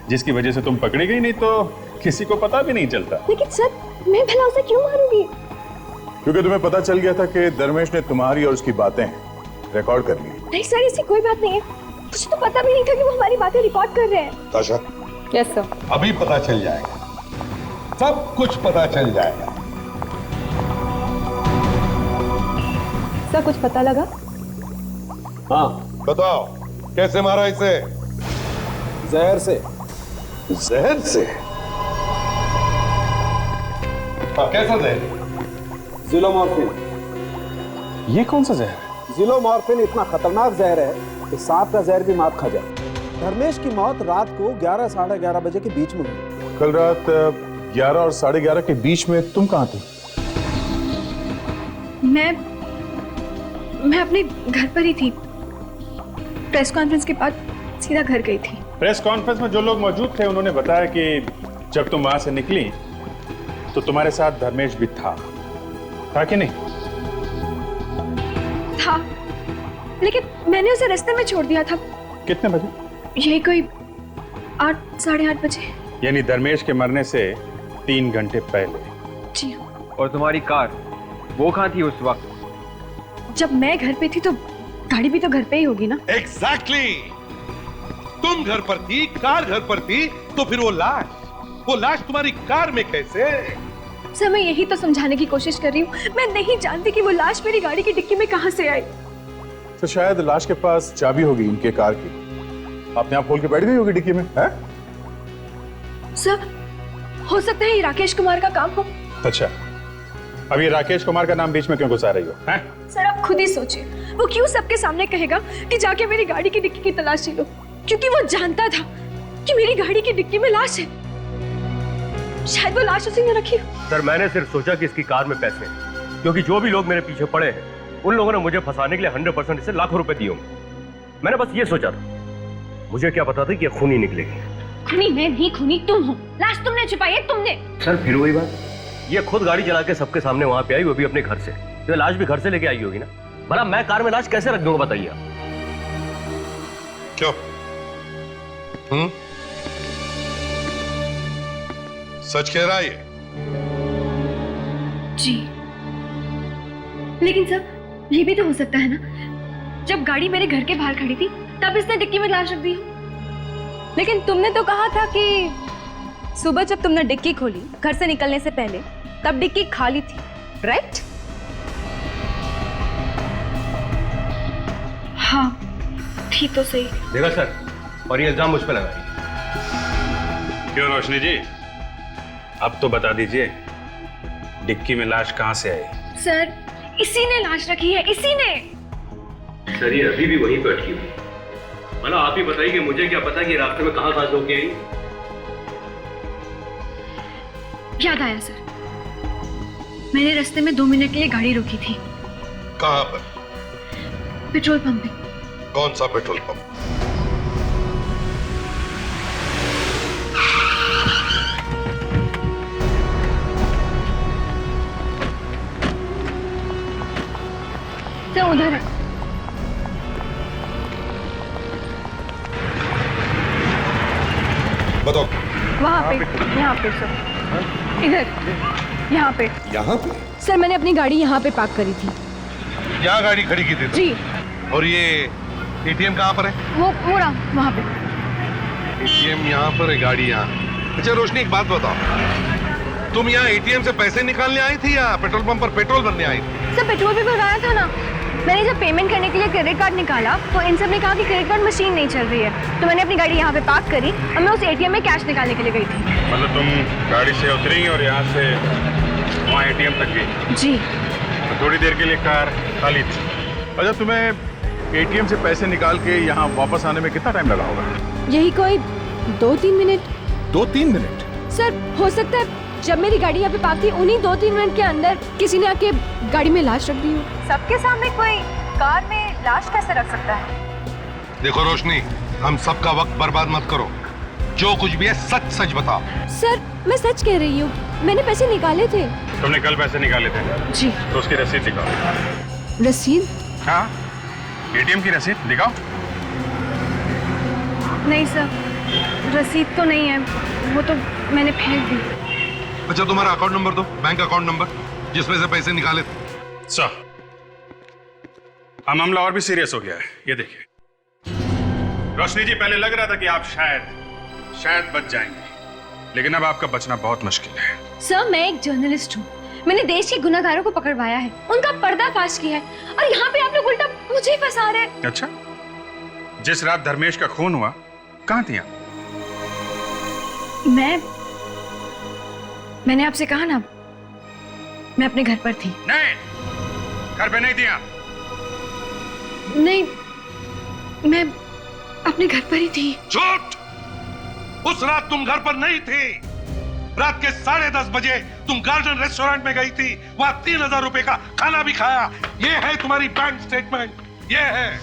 जिसकी वजह से तुम पकड़ी गई, नहीं तो किसी को पता भी नहीं चलता। लेकिन सर, मैं भला उसे क्यों मारूंगी? क्योंकि तुम्हें पता चल गया था कि धर्मेश ने तुम्हारी और उसकी बातें रिकॉर्ड कर ली। नहीं सर, ऐसी कोई बात नहीं है, मुझे तो पता भी नहीं था कि वो हमारी बातें रिकॉर्ड कर रहे हैं। ताशा, यस सर। अभी पता चल जाएगा, सब कुछ पता चल जाएगा। सर, कुछ पता लगा? हाँ, बताओ, कैसे मारा इसे? जहर से। जहर से? हाँ, कैसा जहर? जिलोमॉर्फिन। ये कौन सा जहर? जिलोमॉर्फिन इतना खतरनाक जहर है कि सांप का जहर भी मात खा जाए। धर्मेश की मौत रात को 11 साढ़े 11 बजे के बीच में हुई। कल रात 11 और 11:30 के बीच में तुम कहाँ थी? मैं अपने घर पर ही थी। प्रेस कॉन्फ्रेंस के बाद सीधा घर गई थी। प्रेस कॉन्फ्रेंस में जो लोग मौजूद थे उन्होंने बताया कि जब तुम वहां से निकली तो तुम्हारे साथ धर्मेश भी था कि नहीं? था, लेकिन मैंने उसे रास्ते में छोड़ दिया था। कितने बजे? यही कोई 8 साढ़े 8 बजे। यानी धर्मेश के मरने से 3 घंटे पहले। जी। और तुम्हारी कार, वो कहाँ थी उस वक्त? जब मैं घर पे थी तो गाड़ी भी तो घर पे ही होगी ना। एग्जैक्टली। तुम घर पर थी, कार घर पर थी, तो फिर वो लाश तुम्हारी कार में कैसे? सर, मैं यही तो समझाने की कोशिश कर रही हूँ। मैं नहीं जानती कि वो लाश मेरी गाड़ी की डिक्की में कहाँ से आई। तो शायद लाश के पास चाबी होगी इनके कार की, अपने आप खोल के बैठ गई होगी डिक्की में, है? सर, हो सकता है ये राकेश कुमार का काम हो। अच्छा, अब ये राकेश कुमार का नाम बीच में क्यों घुसा रही हो, हैं? सर, आप खुद ही सोचिए, वो क्यों सबके सामने कहेगा कि जाके मेरी गाड़ी की डिक्की की तलाशी लो? क्योंकि वो जानता था कि मेरी गाड़ी की डिक्की में लाश है। शायद वो लाश उसी ने रखी हो। सर, मैंने सिर्फ सोचा कि इसकी कार में पैसे हैं, क्योंकि जो भी लोग मेरे पीछे पड़े हैं उन लोगों ने मुझे फंसाने के लिए 100% इसे लाखों रुपए दिए होंगे। मैंने बस ये सोचा था, मुझे क्या पता था कि ये खूनी निकलेगी। खूनी मैं नहीं, खूनी तुम हो। लाश तुमने छुपाई है, तुमने। सर, फिर वही बात, ये खुद गाड़ी चला के सबके सामने वहां पे आई, वो भी अपने घर से। तो लाश भी घर से लेके आई होगी ना। भला मैं कार में लाश कैसे रख दूंगा, बताइए आप। क्यों? सच कह रहा है ये? जी, लेकिन सर, ये भी तो हो सकता है ना, जब गाड़ी मेरे घर के बाहर खड़ी थी तब इसने डिक्की में लाश रख दी। लेकिन तुमने तो कहा था कि सुबह जब तुमने डिक्की खोली घर से निकलने से पहले, तब डिक्की खाली थी, राइट? हाँ, थी तो सही। देखा सर, और ये इल्जाम मुझ पे लगाई। क्यों रोशनी जी, अब तो बता दीजिए, डिक्की में लाश कहां से आई? सर, इसी ने लाश रखी है, इसी ने। सर, ये अभी भी वहीं पे अटकी हुई। मतलब आप ही बताइए कि मुझे क्या पता कि रास्ते में कहां से होके आई। याद आया सर, मैंने रास्ते में 2 मिनट के लिए गाड़ी रोकी थी। कहां पर? पेट्रोल पंप पे। कौन सा पेट्रोल पंप? यहाँ पे सर, इधर, यहाँ पे। यहाँ पे? सर मैंने अपनी गाड़ी यहाँ पे पार्क करी थी। यहाँ गाड़ी खड़ी की थी? जी। और ये एटीएम कहाँ पर है? वो रहा वहाँ पे। एटीएम यहाँ पर है, गाड़ी यहाँ। अच्छा रोशनी, एक बात बताओ, तुम यहाँ एटीएम से पैसे निकालने आई थी या पेट्रोल पंप पर पेट्रोल भरने आई थी? सर पेट्रोल भी भराया था ना। मैंने जब पेमेंट करने के लिए क्रेडिट कार्ड निकाला तो इन सब ने कहा कि क्रेडिट कार्ड मशीन नहीं चल रही है, तो मैंने अपनी गाड़ी यहाँ पे पार्क करी और मैं उस एटीएम में कैश निकालने के लिए गई थी। मतलब तुम गाड़ी से उतरी और यहाँ से वहाँ एटीएम तक गई? जी। तो थोड़ी देर के लिए कार खाली थी। अच्छा, तुम्हें एटीएम से पैसे निकाल के यहाँ वापस आने में कितना टाइम लगा होगा? यही कोई 2-3 मिनट। 2-3 मिनट? सर हो सकता है जब मेरी गाड़ी यहाँ पे पार्क थी उन्हीं 2-3 मिनट के अंदर किसी ने आके गाड़ी में लाश रख दी हो। सबके सामने कोई कार में लाश कैसे रख सकता है? देखो रोशनी, हम सबका वक्त बर्बाद मत करो, जो कुछ भी है सच सच बताओ। सर मैं सच कह रही हूँ, मैंने पैसे निकाले थे। तुमने कल पैसे निकाले थे? जी। तो उसकी रसीद दिखाओ। रसीद? हाँ, एटीएम की रसीद दिखाओ। नहीं सर, रसीद तो नहीं है, वो तो मैंने फेंक दी। अच्छा तुम्हारा अकाउंट नंबर दो, बैंक अकाउंट नंबर जिसमें से पैसे निकाले थे। सर, अब मामला और भी सीरियस हो गया है। ये देखिए रोशनी जी, पहले लग रहा था कि आप शायद बच जाएंगे, लेकिन अब आपका बचना बहुत मुश्किल है। सर मैं एक जर्नलिस्ट हूँ, मैंने देश के गुनाहगारों को पकड़वाया है, उनका पर्दाफाश किया है, और यहाँ पे आप लोग उल्टा मुझे ही फंसा रहे हैं। अच्छा, जिस रात धर्मेश का खून हुआ कहाँ थी आप? मैंने आपसे कहा ना, मैं अपने घर पर थी। नहीं, घर पे नहीं थी आप। नहीं, मैं अपने घर पर ही थी। झूठ! उस रात तुम घर पर नहीं थी। रात के 10:30 बजे तुम गार्डन रेस्टोरेंट में गई थी, वहां 3000 रुपए का खाना भी खाया। ये है तुम्हारी बैंक स्टेटमेंट, ये है।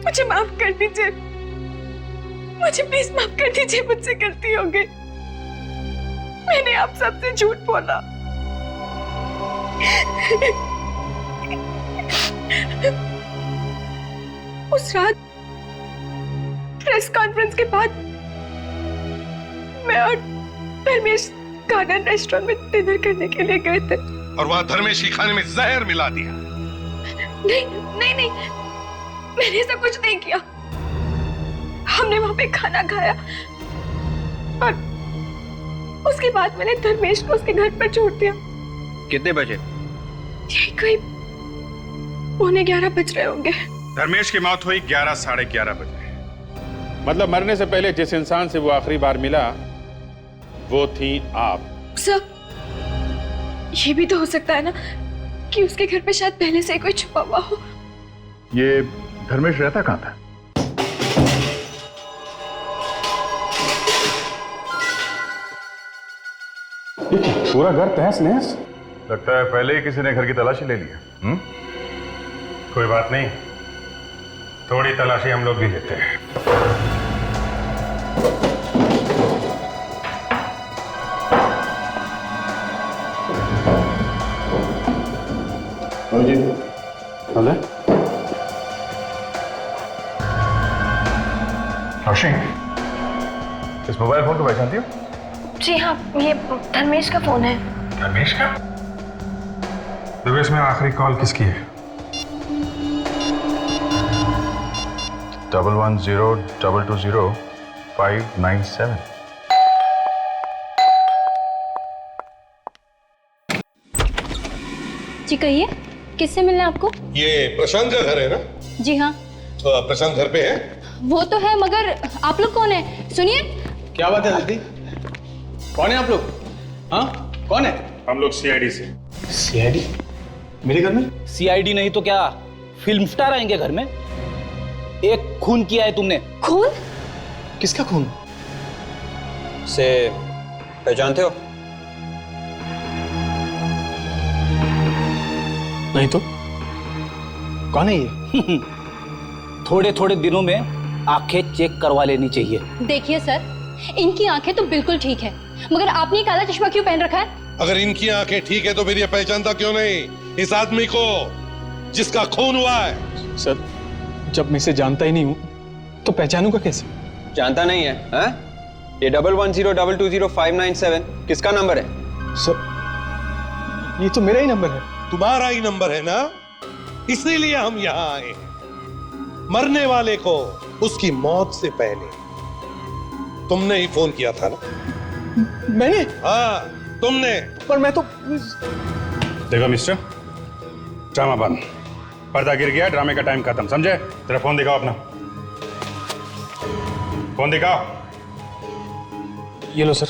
मुझे माफ कर दीजिए, मुझे प्लीज माफ कर दीजिए, मुझसे गलती हो गई। मैंने आप सबसे झूठ बोला। उस रात प्रेस कॉन्फ्रेंस के बाद मैं और धर्मेश गार्डन रेस्टोरेंट में डिनर करने के लिए गए थे, और वहां धर्मेश के खाने में जहर मिला दिया। नहीं, मैंने ऐसा कुछ नहीं किया। हमने वहां पे खाना खाया और उसके बाद मैंने धर्मेश को उसके घर पर छोड़ दिया। कितने बजे? यही कोई 11:15 बज रहे होंगे। धर्मेश की मौत हुई 11, 11:30 बजे। मतलब मरने से पहले जिस इंसान से वो आखिरी बार मिला वो थी आप। सर, ये भी तो हो सकता है ना कि उसके घर पे शायद पहले से कोई छुपा हुआ हो। ये धर्मेश रहता कहाँ था? पूरा घर तहस नहस। लगता है पहले ही किसी ने घर की तलाशी ले लिया। कोई बात नहीं, थोड़ी तलाशी हम लोग भी लेते हैं। जी हेलो रोशनी, इस मोबाइल फोन को पहचानती हो? जी हाँ, ये धर्मेश का फोन है। धर्मेश का? दिवेश में आखिरी कॉल किसकी है? 110220597। जी कहिए, किससे मिलना है आपको? ये प्रशांत का घर है ना? जी हाँ। तो प्रशांत घर पे है? वो तो है, मगर आप लोग कौन है? सुनिए। क्या बात है दीदी? कौन है आप लोग? हाँ, कौन है? हम लोग सीआईडी से। सीआईडी? मेरे घर में? सीआईडी नहीं तो क्या फिल्म स्टार आएंगे घर में? एक खून किया है तुमने। खून? किसका खून? से पहचानते हो? नहीं तो कौन है ये? थोड़े थोड़े दिनों में आंखें चेक करवा लेनी चाहिए। देखिए सर, इनकी आंखें तो बिल्कुल ठीक है, मगर आपने ये काला चश्मा क्यों पहन रखा है? अगर इनकी आंखें ठीक है तो फिर ये पहचानता क्यों नहीं इस आदमी को जिसका खून हुआ है? सर, जब मैं इसे जानता ही नहीं हूं तो पहचानूंगा कैसे? जानता नहीं है? हाँ? ये 1102205997 किसका नंबर है? सर, ये तो मेरा ही नंबर है। तुम्हारा ही नंबर है ना, इसीलिए हम यहाँ आए हैं। मरने वाले को उसकी मौत से पहले तुमने ही फोन किया था ना? मैंने? हाँ, तुमने। पर मैं तो देखो मिस्टर, ड्रामा बंद, पर्दा गिर गया, ड्रामे का टाइम खत्म, समझे? तेरा फोन दिखाओ अपना, फोन दिखाओ। ये लो सर।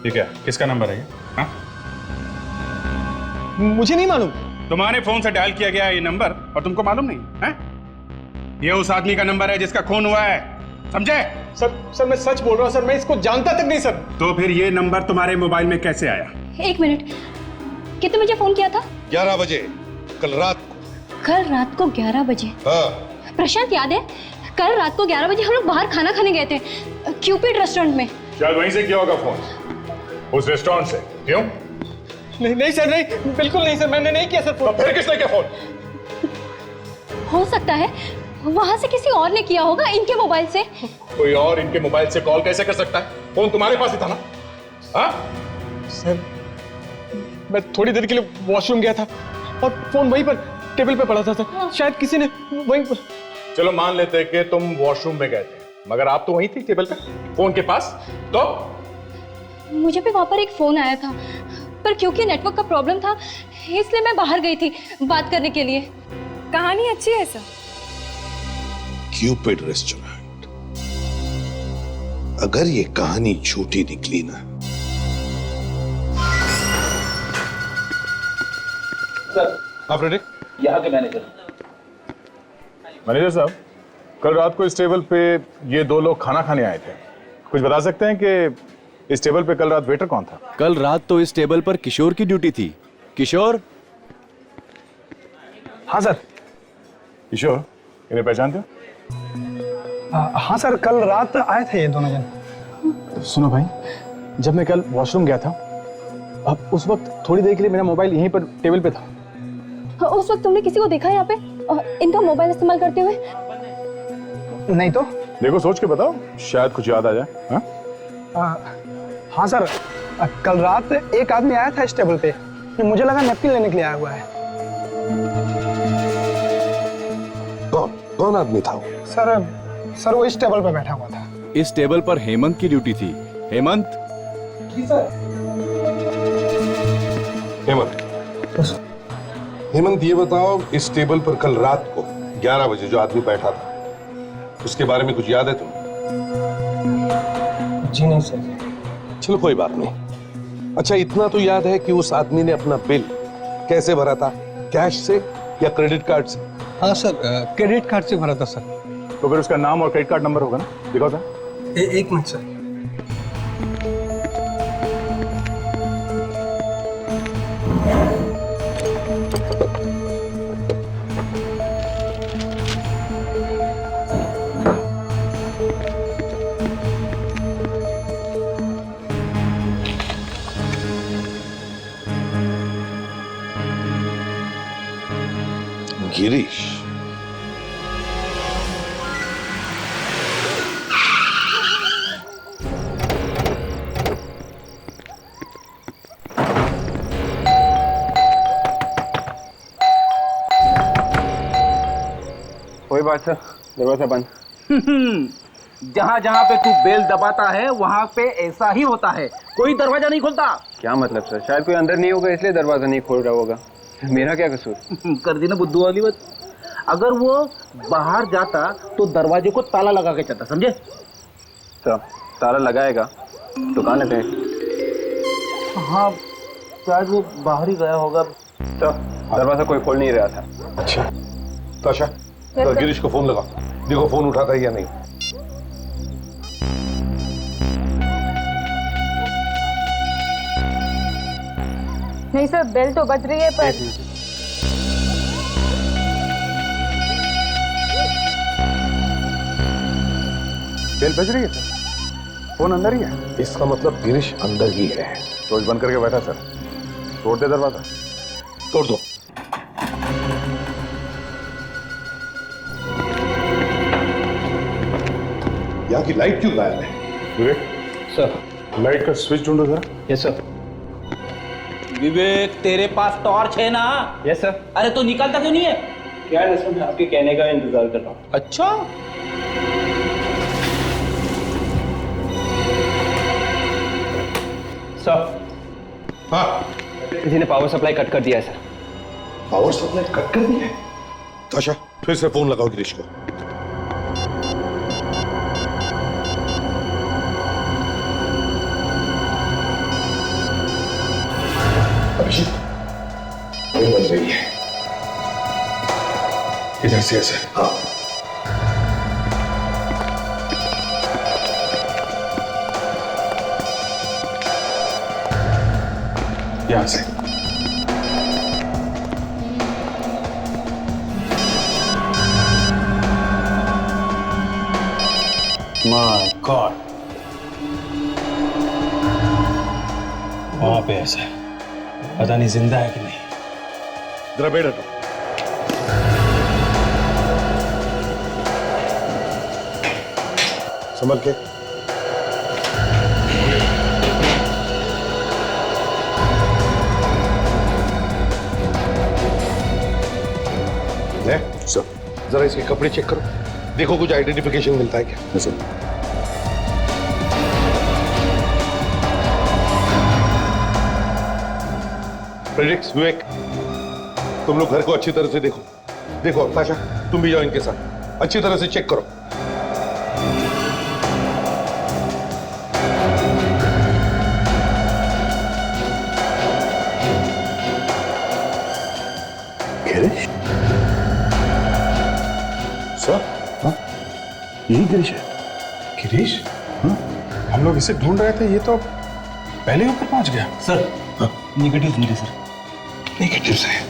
ठीक है, किसका नंबर है ये? हाँ? मुझे नहीं मालूम। तुम्हारे फोन से डायल किया गया है ये नंबर और तुमको मालूम नहीं है? ये उस आदमी का नंबर है जिसका खून हुआ है, समझे? सर मैं सच बोल रहा हूँ सर, मैं इसको जानता तक नहीं सर। तो फिर ये नंबर तुम्हारे मोबाइल में कैसे आया? एक मिनट, कितने बजे फोन किया था? 11 बजे कल रात को। कल रात को 11 बजे? हाँ। प्रशांत, याद है कल रात को 11 बजे हम लोग बाहर खाना खाने गए थे क्यूपिड रेस्टोरेंट में। शायद वहीं से किया होगा फोन, उस रेस्टोरेंट से। क्यों? नहीं सर, नहीं, बिल्कुल नहीं सर, मैंने नहीं किया सर फोन। तो फिर किसने किया फोन? हो सकता है वहां से किसी और ने किया होगा, इनके मोबाइल से। कोई और इनके मोबाइल से कॉल कैसे कर सकता है? फोन तुम्हारे पास ही था ना? हाँ? सर, मैं थोड़ी देर के लिए वॉशरूम गया था और फोन वहीं पर टेबल पे पड़ा था सर। शायद किसी ने वहीं पर... चलो मान लेते कि तुम वॉशरूम में गए थे, मगर आप तो वहीं थी टेबल पे, फोन के पास। तो मुझे भी वहां पर एक फोन आया था, पर क्योंकि नेटवर्क का प्रॉब्लम था इसलिए मैं बाहर गई थी बात करने के लिए। कहानी अच्छी है सर। क्यूपिड रेस्टोरेंट, अगर ये कहानी झूठी निकली ना। सर, आप रेडी? यहाँ के मैनेजर। मैनेजर साहब, कल रात को इस टेबल पे ये दो लोग खाना खाने आए थे, कुछ बता सकते हैं कि इस टेबल पे कल रात वेटर कौन था? कल रात तो इस टेबल पर किशोर की ड्यूटी थी। किशोर? हाँ सर। किशोर, इन्हें पहचानते हो? हाँ सर, कल रात आए थे ये दोनों जन। सुनो भाई, जब मैं कल वॉशरूम गया था, अब उस वक्त थोड़ी देर के लिए मेरा मोबाइल यहीं पर टेबल पे था। उस वक्त तुमने किसी को देखा यहाँ पे इनका मोबाइल इस्तेमाल करते हुए? नहीं तो। देखो सोच के बताओ, शायद कुछ याद आ जाए। हाँ? हाँ सर, कल रात एक आदमी आया था इस टेबल पे, मुझे लगा नैपकिन लेने के लिए आया हुआ है। कौन आदमी था वो? सर वो इस टेबल पे बैठा हुआ था। इस टेबल पर हेमंत की ड्यूटी थी। हेमंत? जी सर। हेमंत, ये बताओ, इस टेबल पर कल रात को 11 बजे जो आदमी बैठा था, उसके बारे में कुछ याद है तुम्हें? जी नहीं सर। चलो कोई बात नहीं। अच्छा, इतना तो याद है कि उस आदमी ने अपना बिल कैसे भरा था, कैश से या क्रेडिट कार्ड से? हाँ सर, क्रेडिट कार्ड से भरा था सर। तो फिर उसका नाम और क्रेडिट कार्ड नंबर होगा ना? दिखाओ सर। एक मिनट सर। गिरीश। कोई बात सर, दरवाजा बंद। जहाँ जहाँ पे तू बेल दबाता है वहाँ पे ऐसा ही होता है, कोई दरवाजा नहीं खोलता। क्या मतलब सर? शायद कोई अंदर नहीं होगा इसलिए दरवाजा नहीं खोल रहा होगा। मेरा क्या कसूर? कर दी ना बुद्धू वाली बात। अगर वो बाहर जाता तो दरवाजे को ताला लगा के जाता, समझे? तो ताला लगाएगा तो कहाँ पे? हाँ, शायद वो बाहर ही गया होगा। तो दरवाजा कोई खोल नहीं रहा था। अच्छा, ताशा, तो गिरीश को फोन लगा, देखो फोन उठाता है या नहीं। नहीं सर, बेल तो बज रही है पर बेल बज रही है सर, फोन अंदर ही है। इसका मतलब गिरीश अंदर ही है। रोज बंद करके बैठा सर, तोड़ दे दरवाजा। तोड़ दो। यहाँ की लाइट क्यों गायब है? विवेक सर, लाइट का स्विच ढूंढो जरा। Yes sir. विवेक, तेरे पास टॉर्च है ना? Yes sir. अरे तो निकलता क्यों नहीं है? क्या है सर, मैं आपके कहने का इंतजार कर रहा हूँ। अच्छा, सर। हाँ, किसी ने पावर सप्लाई कट कर दिया है सर। पावर सप्लाई कट कर दिया है? ताशा, फिर से फोन लगाओ गिरीश को। अभिषेक, बेल बज रही है। इधर से है सर। हाँ। यहां से। माय गॉड, वहां पे ऐसा है, पता नहीं जिंदा है कि नहीं। जरा बेड हटो। संभल के। सर, जरा इसके कपड़े चेक करो, देखो कुछ आइडेंटिफिकेशन मिलता है क्या? सर। फ्रेडरिक्स, विवेक, तुम लोग घर को अच्छी तरह से देखो। देखो ताशा, तुम भी जाओ इनके साथ, अच्छी तरह से चेक करो। गिरीश? सर, हाँ? यही गिरीश है। गिरीश? हाँ? हम लोग इसे ढूंढ रहे थे, ये तो पहले ही ऊपर पहुंच गया। सर, नेगेटिव मिले सर। नेगेटिव है।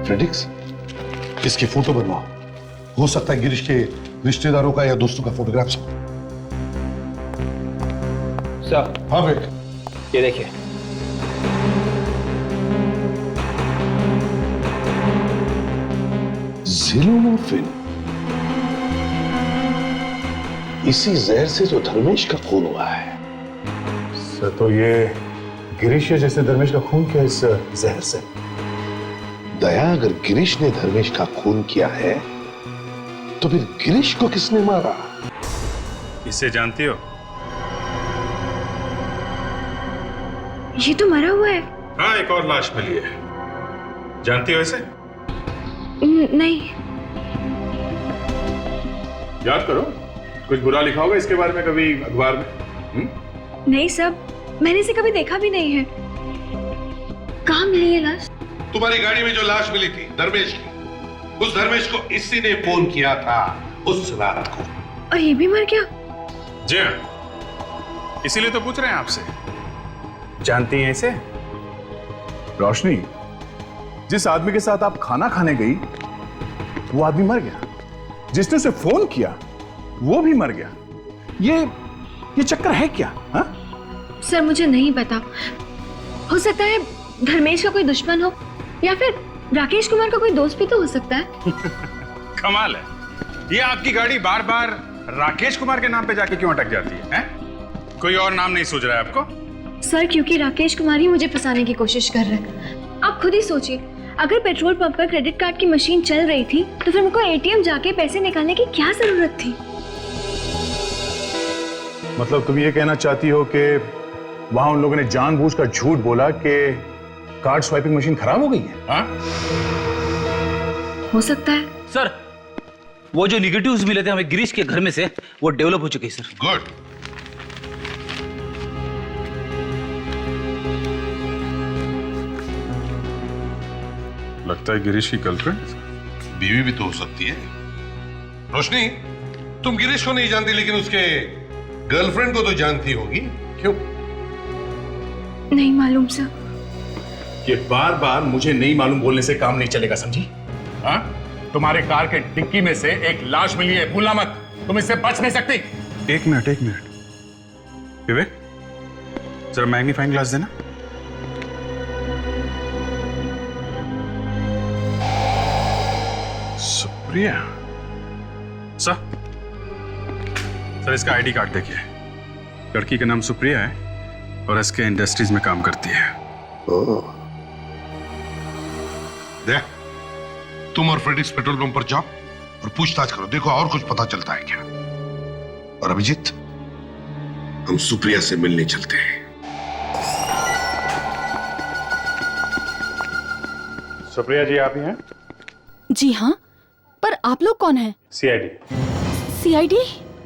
फ्रेडरिक्स, इसकी फोटो बनवाओ। हो सकता है गिरीश के रिश्तेदारों का या दोस्तों का फोटोग्राफ्स हो। सर। हाँ विवेक, ये देखिए। ज़ीरोमॉर्फिन, इसी जहर से जो धर्मेश का खून हुआ है। सर, तो ये गिरीश है जिसने धर्मेश का खून किया इस जहर से। दया, अगर गिरीश ने धर्मेश का खून किया है तो फिर गिरीश को किसने मारा? इसे जानती हो? ये तो मरा हुआ है। हाँ, एक और लाश मिली है। जानती हो इसे? नहीं। याद करो, कुछ बुरा लिखा होगा इसके बारे में कभी अखबार में? नहीं सब, मैंने इसे कभी देखा भी नहीं है। कहाँ मिली है लाश? तुम्हारी गाड़ी में जो लाश मिली थी धर्मेश की, उस धर्मेश को इसी ने फोन किया था उस रात को। और ये भी मर गया? जी हाँ, इसीलिए तो पूछ रहे हैं आपसे। जानती हैं इसे? रोशनी, जिस आदमी के साथ आप खाना खाने गई वो आदमी मर गया, जिसने उसे फोन किया वो भी मर गया। ये चक्कर है क्या? हा? सर मुझे नहीं पता, हो सकता है धर्मेश का कोई दुश्मन हो या फिर राकेश कुमार का कोई दोस्त भी तो हो सकता है। कमाल है, ये आपकी गाड़ी बार बार राकेश कुमार के नाम पे जाके क्यों अटक जाती है? कोई और नाम नहीं सूझ रहा है आपको? सर क्योंकि राकेश कुमार ही मुझे फंसाने की कोशिश कर रहे हैं। आप खुद ही सोचिए, अगर पेट्रोल पंप पर क्रेडिट कार्ड की मशीन चल रही थी तो फिर मुझको एटीएम जाके पैसे निकालने की क्या जरूरत थी? मतलब तुम ये कहना चाहती हो कि वहां उन लोगों ने जानबूझकर झूठ बोला कि कार्ड स्वाइपिंग मशीन खराब हो गई है? हाँ? हो सकता है। सर, वो जो निगेटिव्स मिले थे हमें गिरीश के घर में से, वो डेवलप हो चुके हैं सर। गुड। लगता है गिरीश की गर्लफ्रेंड। बीवी भी तो हो सकती है। रोशनी, तुम गिरीश को नहीं जानती, लेकिन उसके गर्लफ्रेंड को तो जानती होगी, क्यों? नहीं मालूम सर। ये बार बार मुझे नहीं मालूम बोलने से काम नहीं चलेगा, समझी? हाँ? तुम्हारे कार के डिक्की में से एक लाश मिली है, भूलना मत। तुम इससे बच नहीं सकती। एक मिनट विवेक, जरा मैग्नीफाइंग ग्लास देना। सुप्रिया सर इसका आईडी कार्ड देखिए। लड़की का नाम सुप्रिया है और एसके इंडस्ट्रीज में काम करती है। देख, तुम और फ्रेडिक्स पेट्रोल पंप पर जाओ और पूछताछ करो, देखो और कुछ पता चलता है क्या। और अभिजीत, हम सुप्रिया से मिलने चलते हैं। सुप्रिया जी आप ही हैं? जी हाँ, पर आप लोग कौन हैं? सीआईडी। सीआईडी?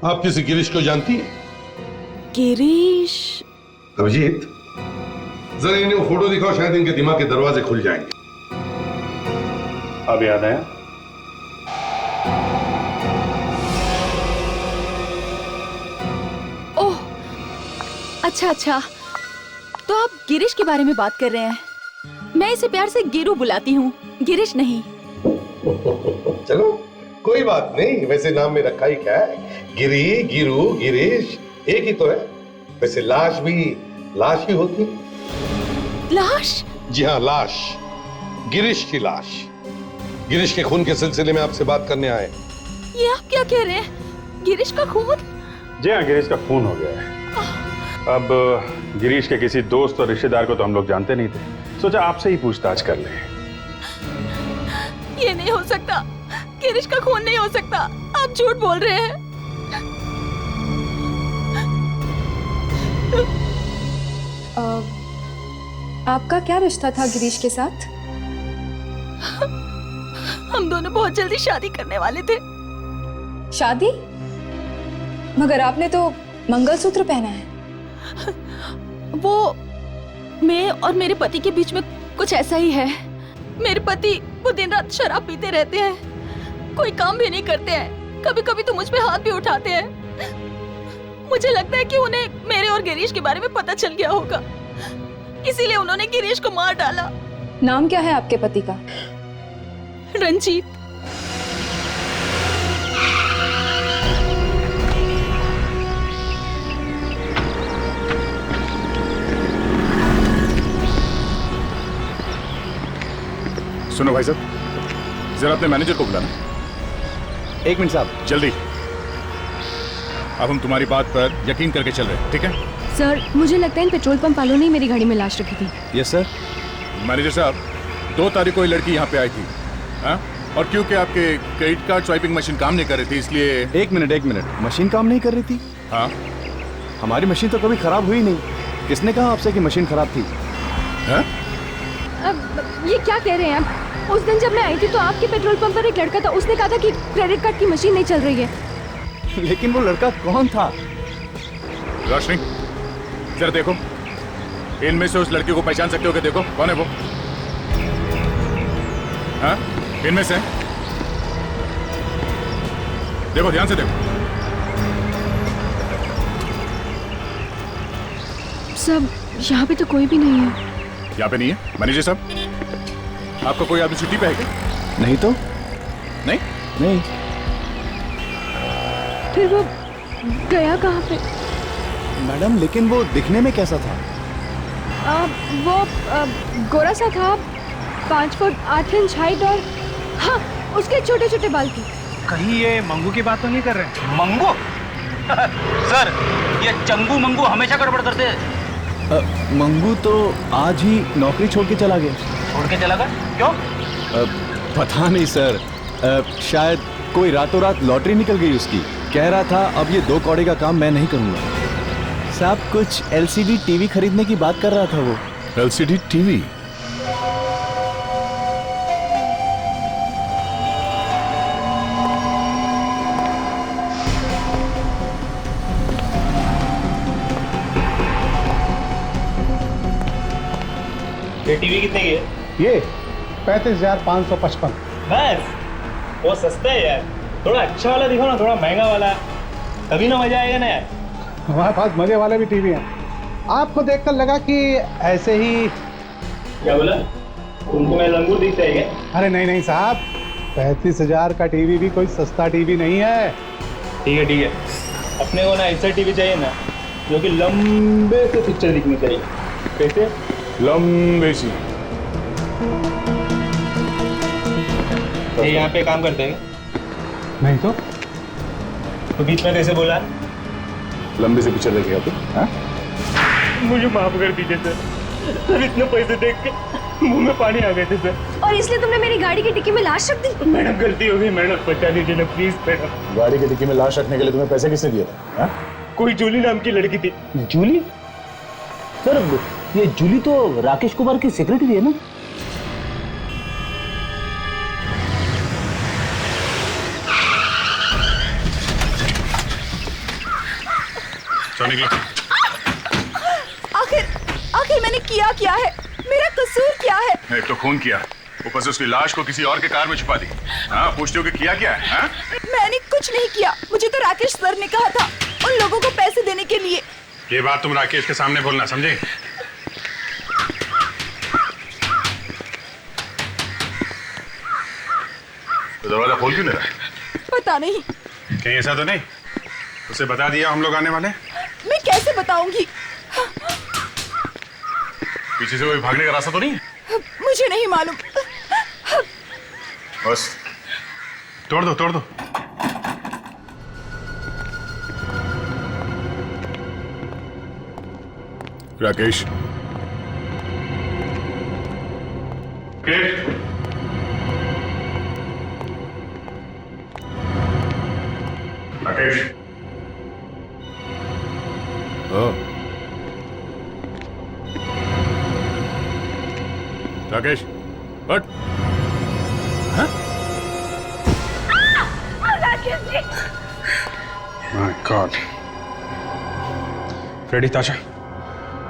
आप किसी गिरीश को जानती हैं? गिरीश? अभिजीत, जरा इन्हें वो फोटो दिखाओ, शायद इनके दिमाग के दरवाजे खुल जाएंगे। अब याद आया? ओह, अच्छा, तो आप गिरीश के बारे में बात कर रहे हैं। मैं इसे प्यार से गिरू बुलाती हूँ, गिरीश नहीं। चलो कोई बात नहीं, वैसे नाम में रखा ही क्या है, गिरी, गिरू, गिरीश एक ही तो है। वैसे लाश भी लाश ही होती। लाश? जी हाँ, लाश, गिरीश की लाश। गिरीश के खून के सिलसिले में आपसे बात करने आए। ये आप क्या कह रहे हैं? गिरीश का खून? जी हाँ, गिरीश का खून हो गया है। अब गिरीश के किसी दोस्त और रिश्तेदार को तो हम लोग जानते नहीं थे, सोचा आपसे ही पूछताछ कर लें। ये नहीं हो सकता, गिरीश का खून नहीं हो सकता, आप झूठ बोल रहे हैं। आपका क्या रिश्ता था गिरीश के साथ? हम दोनों बहुत जल्दी शादी करने वाले थे। शादी? मगर आपने तो मंगलसूत्र पहना है। वो मैं और मेरे पति के बीच में कुछ ऐसा ही है। मेरे पति वो दिन रात शराब पीते रहते हैं, कोई काम भी नहीं करते हैं, कभी कभी तो मुझ पे हाथ भी उठाते हैं। मुझे लगता है कि उन्हें मेरे और गिरीश के बारे में पता चल गया होगा, इसीलिए उन्होंने गिरीश को मार डाला। नाम क्या है आपके पति का? रंजीत। सुनो भाई साहब, जरा अपने मैनेजर को बुलाना। एक मिनट साहब, जल्दी। अब हम तुम्हारी बात पर यकीन करके चल रहे हैं, ठीक है? सर, मुझे लगता है इन पेट्रोल पंप वालों ने मेरी गाड़ी में लाश रखी थी। Yes sir. मैनेजर साहब, 2 तारीख को ये लड़की यहाँ पे आई थी, हाँ? और क्योंकि आपके क्रेडिट कार्ड स्वाइपिंग मशीन काम नहीं कर रही थी, इसलिए। एक मिनट, मशीन काम नहीं कर रही थी? हाँ। हमारी मशीन तो कभी खराब हुई नहीं। किसने कहा आपसे कि मशीन खराब थी? हाँ? अब ये क्या कह रहे हैं आप? उस दिन जब मैं आई थी तो आपके पेट्रोल पंप पर एक लड़का था, उसने कहा था कि क्रेडिट कार्ड की मशीन नहीं चल रही है। लेकिन वो लड़का कौन था? रोशनी, जरा देखो, इनमें से उस लड़की को पहचान सकते हो क्या? देखो कौन है वो? हाँ? इनमें से देखो, ध्यान से देखो। सब यहाँ पे तो कोई भी नहीं है। यहाँ पे नहीं है? मैनेजर साहब, आपका कोई आदमी छुट्टी पे है क्या? नहीं तो। नहीं? नहीं। फिर वो गया कहाँ पे? मैडम, लेकिन वो दिखने में कैसा था? वो गोरा सा था, 5 फुट 8 इंच हाइट और हाँ, उसके छोटे छोटे बाल थे। कहीं ये मंगू की बात तो नहीं कर रहे? मंगू? सर, ये चंगू मंगू हमेशा गड़बड़ करते हैं। मंगू तो आज ही नौकरी छोड़ के चला गया। छोड़ के चला गया? क्यों? पता नहीं सर, शायद कोई रातों रात लॉटरी निकल गई उसकी। कह रहा था अब ये 2 कौड़े का काम मैं नहीं करूंगा। साहब, कुछ LCD टीवी खरीदने की बात कर रहा था वो। LCD TV? ये टीवी कितने की है? ये 35,555। बस, वो सस्ता है यार। थोड़ा अच्छा वाला दिखाओ ना, थोड़ा महंगा वाला, तभी ना मजा आएगा ना यार। हमारे पास मजे वाले भी टीवी हैं। आपको देखकर लगा कि ऐसे ही। क्या बोला? तुमको मैं लंगूर दिखता है क्या? अरे नहीं नहीं साहब, 35,000 का टीवी भी कोई सस्ता टीवी नहीं है। ठीक है ठीक है, अपने को ना ऐसा टीवी चाहिए ना जो कि लंबे से पिक्चर दिखनी चाहिए। कैसे? लंबे सी। ये यहाँ पे काम करते हैं? नहीं तो बीच में कैसे बोला? लंबे से पिक्चर देखेगा तू? हाँ? मुझे माफ कर दीजिए सर, सर इतने पैसे देख के मुंह में पानी आ गए थे सर। और इसलिए तुमने मेरी गाड़ी की डिक्की में लाश रख दी? मैडम गलती हो गई मैडम, बचा दीजिए ना प्लीज मैडम। गाड़ी की डिक्की में लाश रखने के लिए तुम्हें पैसे किसने दिए थे? हाँ? कोई जूली नाम की लड़की थी। जूली? सर ये जूली तो राकेश कुमार की सेक्रेटरी है ना? आखिर मैंने किया क्या है? मेरा कसूर क्या है? एक तो खून किया, ऊपर से उसकी लाश को किसी और के कार में छुपा दी। हाँ, पूछते हो कि किया क्या है? हाँ? मैंने कुछ नहीं किया, मुझे तो राकेश सर ने कहा था उन लोगों को पैसे देने के लिए। ये बात तुम राकेश के सामने बोलना, समझे? तो दरवाजा खोल क्यों नहीं रहा? पता नहीं। कहीं ऐसा तो नहीं उसे बता दिया हम लोग आने वाले? मैं कैसे बताऊंगी? पीछे से कोई भागने का रास्ता तो नहीं है? मुझे नहीं मालूम। बस तोड़ दो, तोड़ दो। राकेश, राकेश, राकेश, हट। My God. फ्रेडी, ताशा,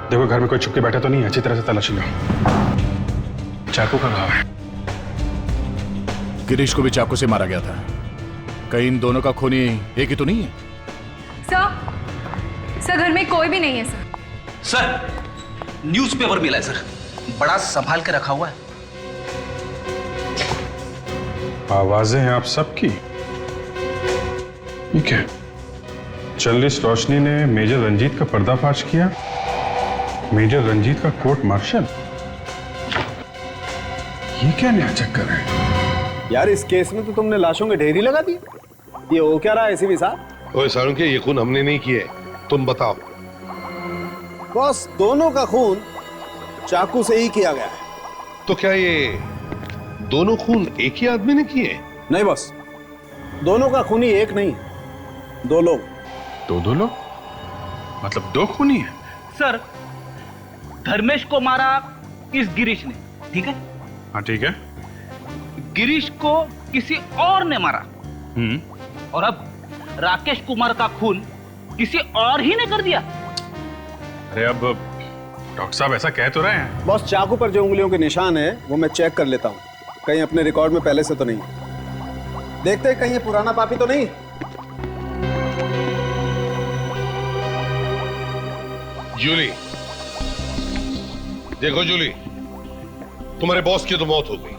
देखो घर में कोई छुप के बैठा तो नहीं है, अच्छी तरह से तलाशी लो। चाकू का घाव है। गिरीश को भी चाकू से मारा गया था। कहीं इन दोनों का खूनी एक ही तो नहीं है? सर घर में कोई भी नहीं है सर। सर न्यूज़पेपर मिला है सर, बड़ा संभाल के रखा हुआ है। आवाजें हैं आप सबकी। ठीक है, जर्नलिस्ट रोशनी ने मेजर रंजीत का पर्दाफाश किया। मेजर रंजीत का कोर्ट मार्शल, ये क्या नया चक्कर है? यार इस केस में तो तुमने लाशों के ढेर ही लगा दिए। ये हो क्या रहा है एसीपी साहब? ओए सारुंके, ये खून हमने नहीं किए, तुम बताओ। बॉस, दोनों का खून चाकू से ही किया गया है। तो क्या ये दोनों खून एक ही आदमी ने किए? नहीं बॉस, दोनों का खूनी एक नहीं, दो लोग। दो लोग? मतलब दो खूनी है? सर धर्मेश को मारा इस गिरीश ने, ठीक है? हाँ ठीक है। गिरीश को किसी और ने मारा, और अब राकेश कुमार का खून किसी और ही ने कर दिया। अरे अब डॉक्टर साहब ऐसा कह तो रहे हैं। बॉस, चाकू पर जो उंगलियों के निशान है वो मैं चेक कर लेता हूँ, कहीं अपने रिकॉर्ड में पहले से तो नहीं। देखते हैं कहीं ये पुराना पापी तो नहीं। जूली, देखो जूली, तुम्हारे बॉस की तो मौत हो गई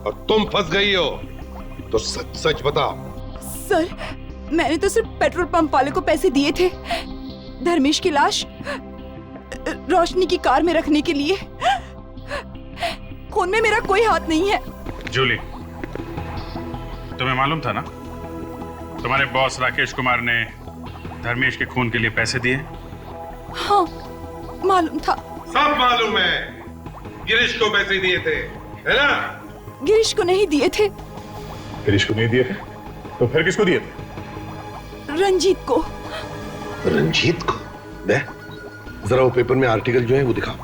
और तुम फंस गई हो, तो सच सच बताओ। सर मैंने तो सिर्फ पेट्रोल पंप वाले को पैसे दिए थे धर्मेश की लाश रोशनी की कार में रखने के लिए। खून में मेरा कोई हाथ नहीं है। जूली, तुम्हें मालूम था ना तुम्हारे बॉस राकेश कुमार ने धर्मेश के खून के लिए पैसे दिए? हाँ मालूम था। सब मालूम है, गिरीश को पैसे दिए थे, है ना? गिरीश को नहीं दिए थे। गिरीश को नहीं दिए थे? तो फिर किसको दिए थे? रंजीत को। रंजीत को? दे जरा वो पेपर में आर्टिकल जो है वो दिखाओ।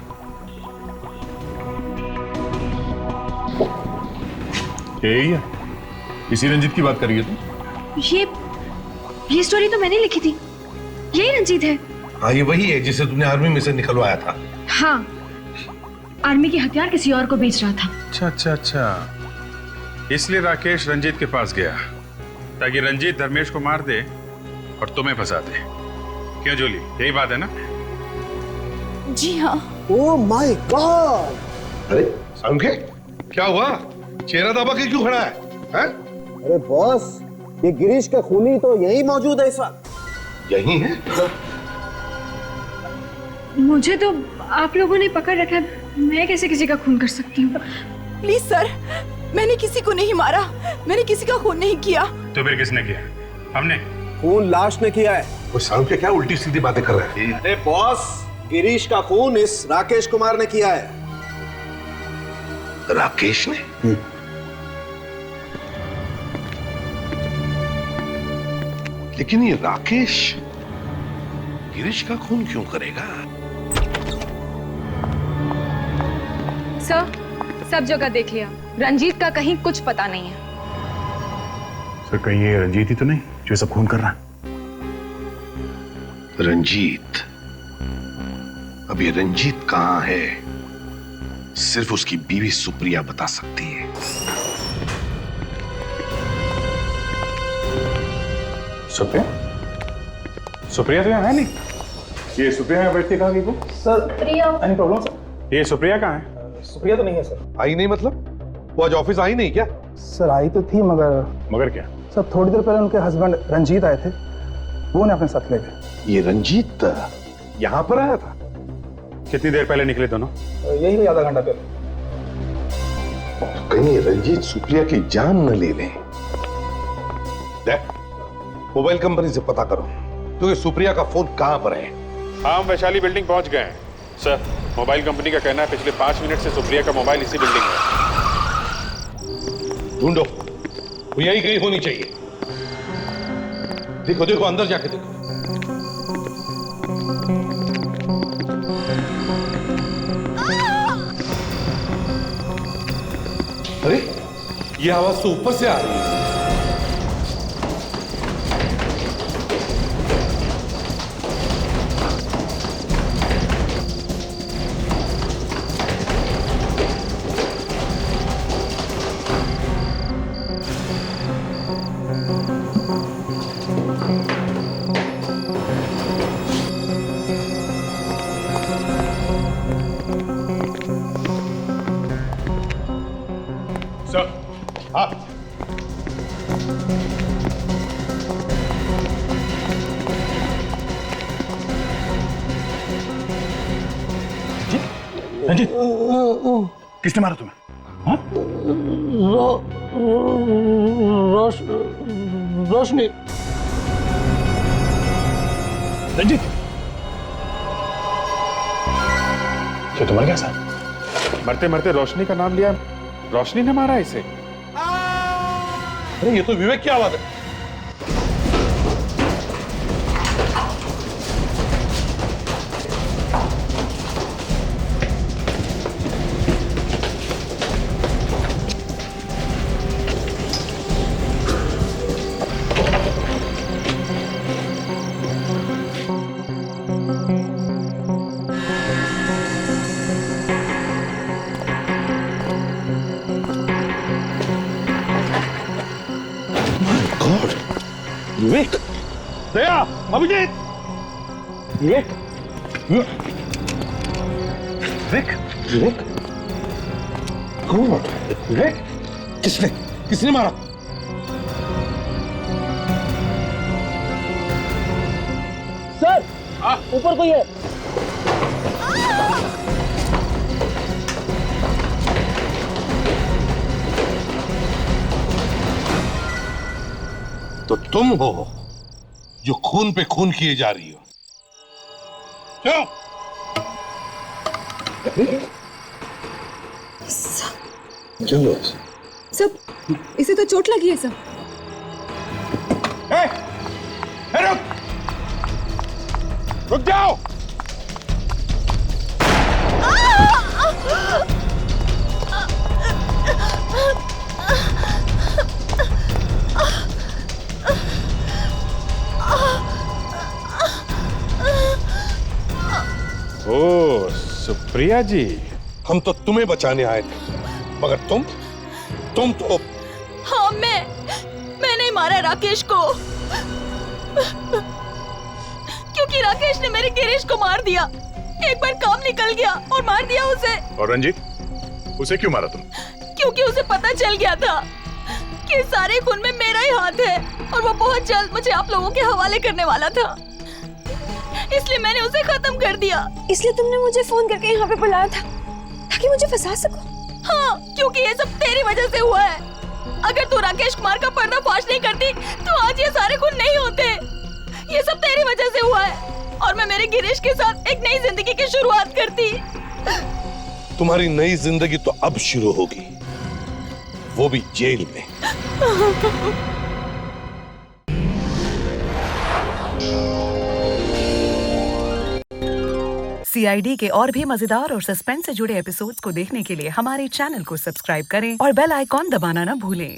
यही है, इसी रंजीत की बात करिए तुम? ये स्टोरी तो मैंने लिखी थी। यही रंजीत है? हाँ ये वही है जिसे तुमने आर्मी में से निकलवाया था। हाँ, आर्मी के हथियार किसी और को बेच रहा था। अच्छा अच्छा अच्छा, इसलिए राकेश रंजीत के पास गया। ताकि रंजीत धर्मेश को मार दे और तुम्हें फंसा दे। क्यों जूली, यही बात है ना? जी हाँ। Oh my God! अरे समझे क्या हुआ? चेहरा दबा के क्यों खड़ा है? हैं? अरे बॉस, ये गिरीश का खूनी तो यही मौजूद है इस वक्त। यही है? मुझे तो आप लोगों ने पकड़ रखा है, मैं कैसे किसी का खून कर सकती हूँ? प्लीज सर, मैंने किसी को नहीं मारा, मैंने किसी का खून नहीं किया। तो फिर किसने किया? हमने। खून लाश ने किया है। वो सामने क्या उल्टी सीधी बातें कर रहा है? अरे बॉस, गिरीश का खून इस राकेश कुमार ने किया है। राकेश ने? लेकिन ये राकेश गिरीश का खून क्यों करेगा? सर, सब जगह देख लिया, रंजीत का कहीं कुछ पता नहीं है। सर कहीं ये रंजीत ही तो नहीं जो सब खून कर रहा है? रंजीत? अब ये रंजीत कहां है, सिर्फ उसकी बीवी सुप्रिया बता सकती है। सुप्रिया? सुप्रिया तो यहाँ है नहीं। ये सुप्रिया यहाँ बैठती कहाँ गई वो? Sir, any problem sir? ये सुप्रिया कहाँ है? सुप्रिया तो नहीं है सर। आई नहीं मतलब? वो आज ऑफिस आई नहीं क्या? सर आई तो थी, मगर क्या? सर थोड़ी देर पहले उनके हस्बैंड रंजीत आए थे, वो उन्हें अपने साथ ले गए। ये रंजीत यहाँ पर आया था? कितनी देर पहले निकले दोनों? यही आधा घंटा पहले। कहीं रंजीत सुप्रिया की जान न ले लें। मोबाइल कंपनी से पता करो तो ये सुप्रिया का फोन कहां पर है। हाँ, हम वैशाली बिल्डिंग पहुंच गए हैं सर। मोबाइल कंपनी का कहना है पिछले 5 मिनट से सुप्रिया का मोबाइल इसी बिल्डिंग में है। ढूंढो, वो यही कहीं होनी चाहिए। देखो देखो, अंदर जाके देखो। अरे ये आवाज तो ऊपर से आ रही है। सर, हाँ। रंजीत, किसने मारा तुम्हें? हाँ? रोशनी। रंजीत, क्या तुम्हारे क्या साथ? मरते मरते रोशनी का नाम लिया, रोशनी ने मारा इसे। अरे ये तो विवेक की आवाज है। विवेक, दया, अभिजीत, विवेक, विवेक, विवेक, कौन? विवेक, किसने मारा? सर, ऊपर कोई है। तो तुम हो जो खून पे खून किए जा रही हो। क्यों? चलो सब, इसे तो चोट लगी है सब। रुक जाओ। ओ सुप्रिया जी, हम तो तुम्हें बचाने आए थे, मगर तुम तो। हाँ, मैं नहीं मारा है राकेश को। क्योंकि राकेश ने मेरे गिरीश को मार दिया। एक बार काम निकल गया और मार दिया उसे। और रंजीत, उसे क्यों मारा तुम? क्योंकि उसे पता चल गया था कि सारे खून में मेरा ही हाथ है और वो बहुत जल्द मुझे आप लोगों के हवाले करने वाला था, इसलिए मैंने उसे खत्म कर दिया। इसलिए तुमने मुझे फोन करके यहाँ पे बुलाया था ताकि मुझे फंसा सको? हाँ, क्योंकि ये सब तेरी वजह से हुआ है। अगर तू राकेश कुमार का पर्दाफाश नहीं करती तो आज ये सारे खून नहीं होते। ये सब तेरी वजह से हुआ है और मैं मेरे गिरीश के साथ एक नई जिंदगी की शुरुआत करती। तुम्हारी नई जिंदगी तो अब शुरू होगी, वो भी जेल में। CID के और भी मजेदार और सस्पेंस से जुड़े एपिसोड्स को देखने के लिए हमारे चैनल को सब्सक्राइब करें और बेल आइकॉन दबाना ना भूलें।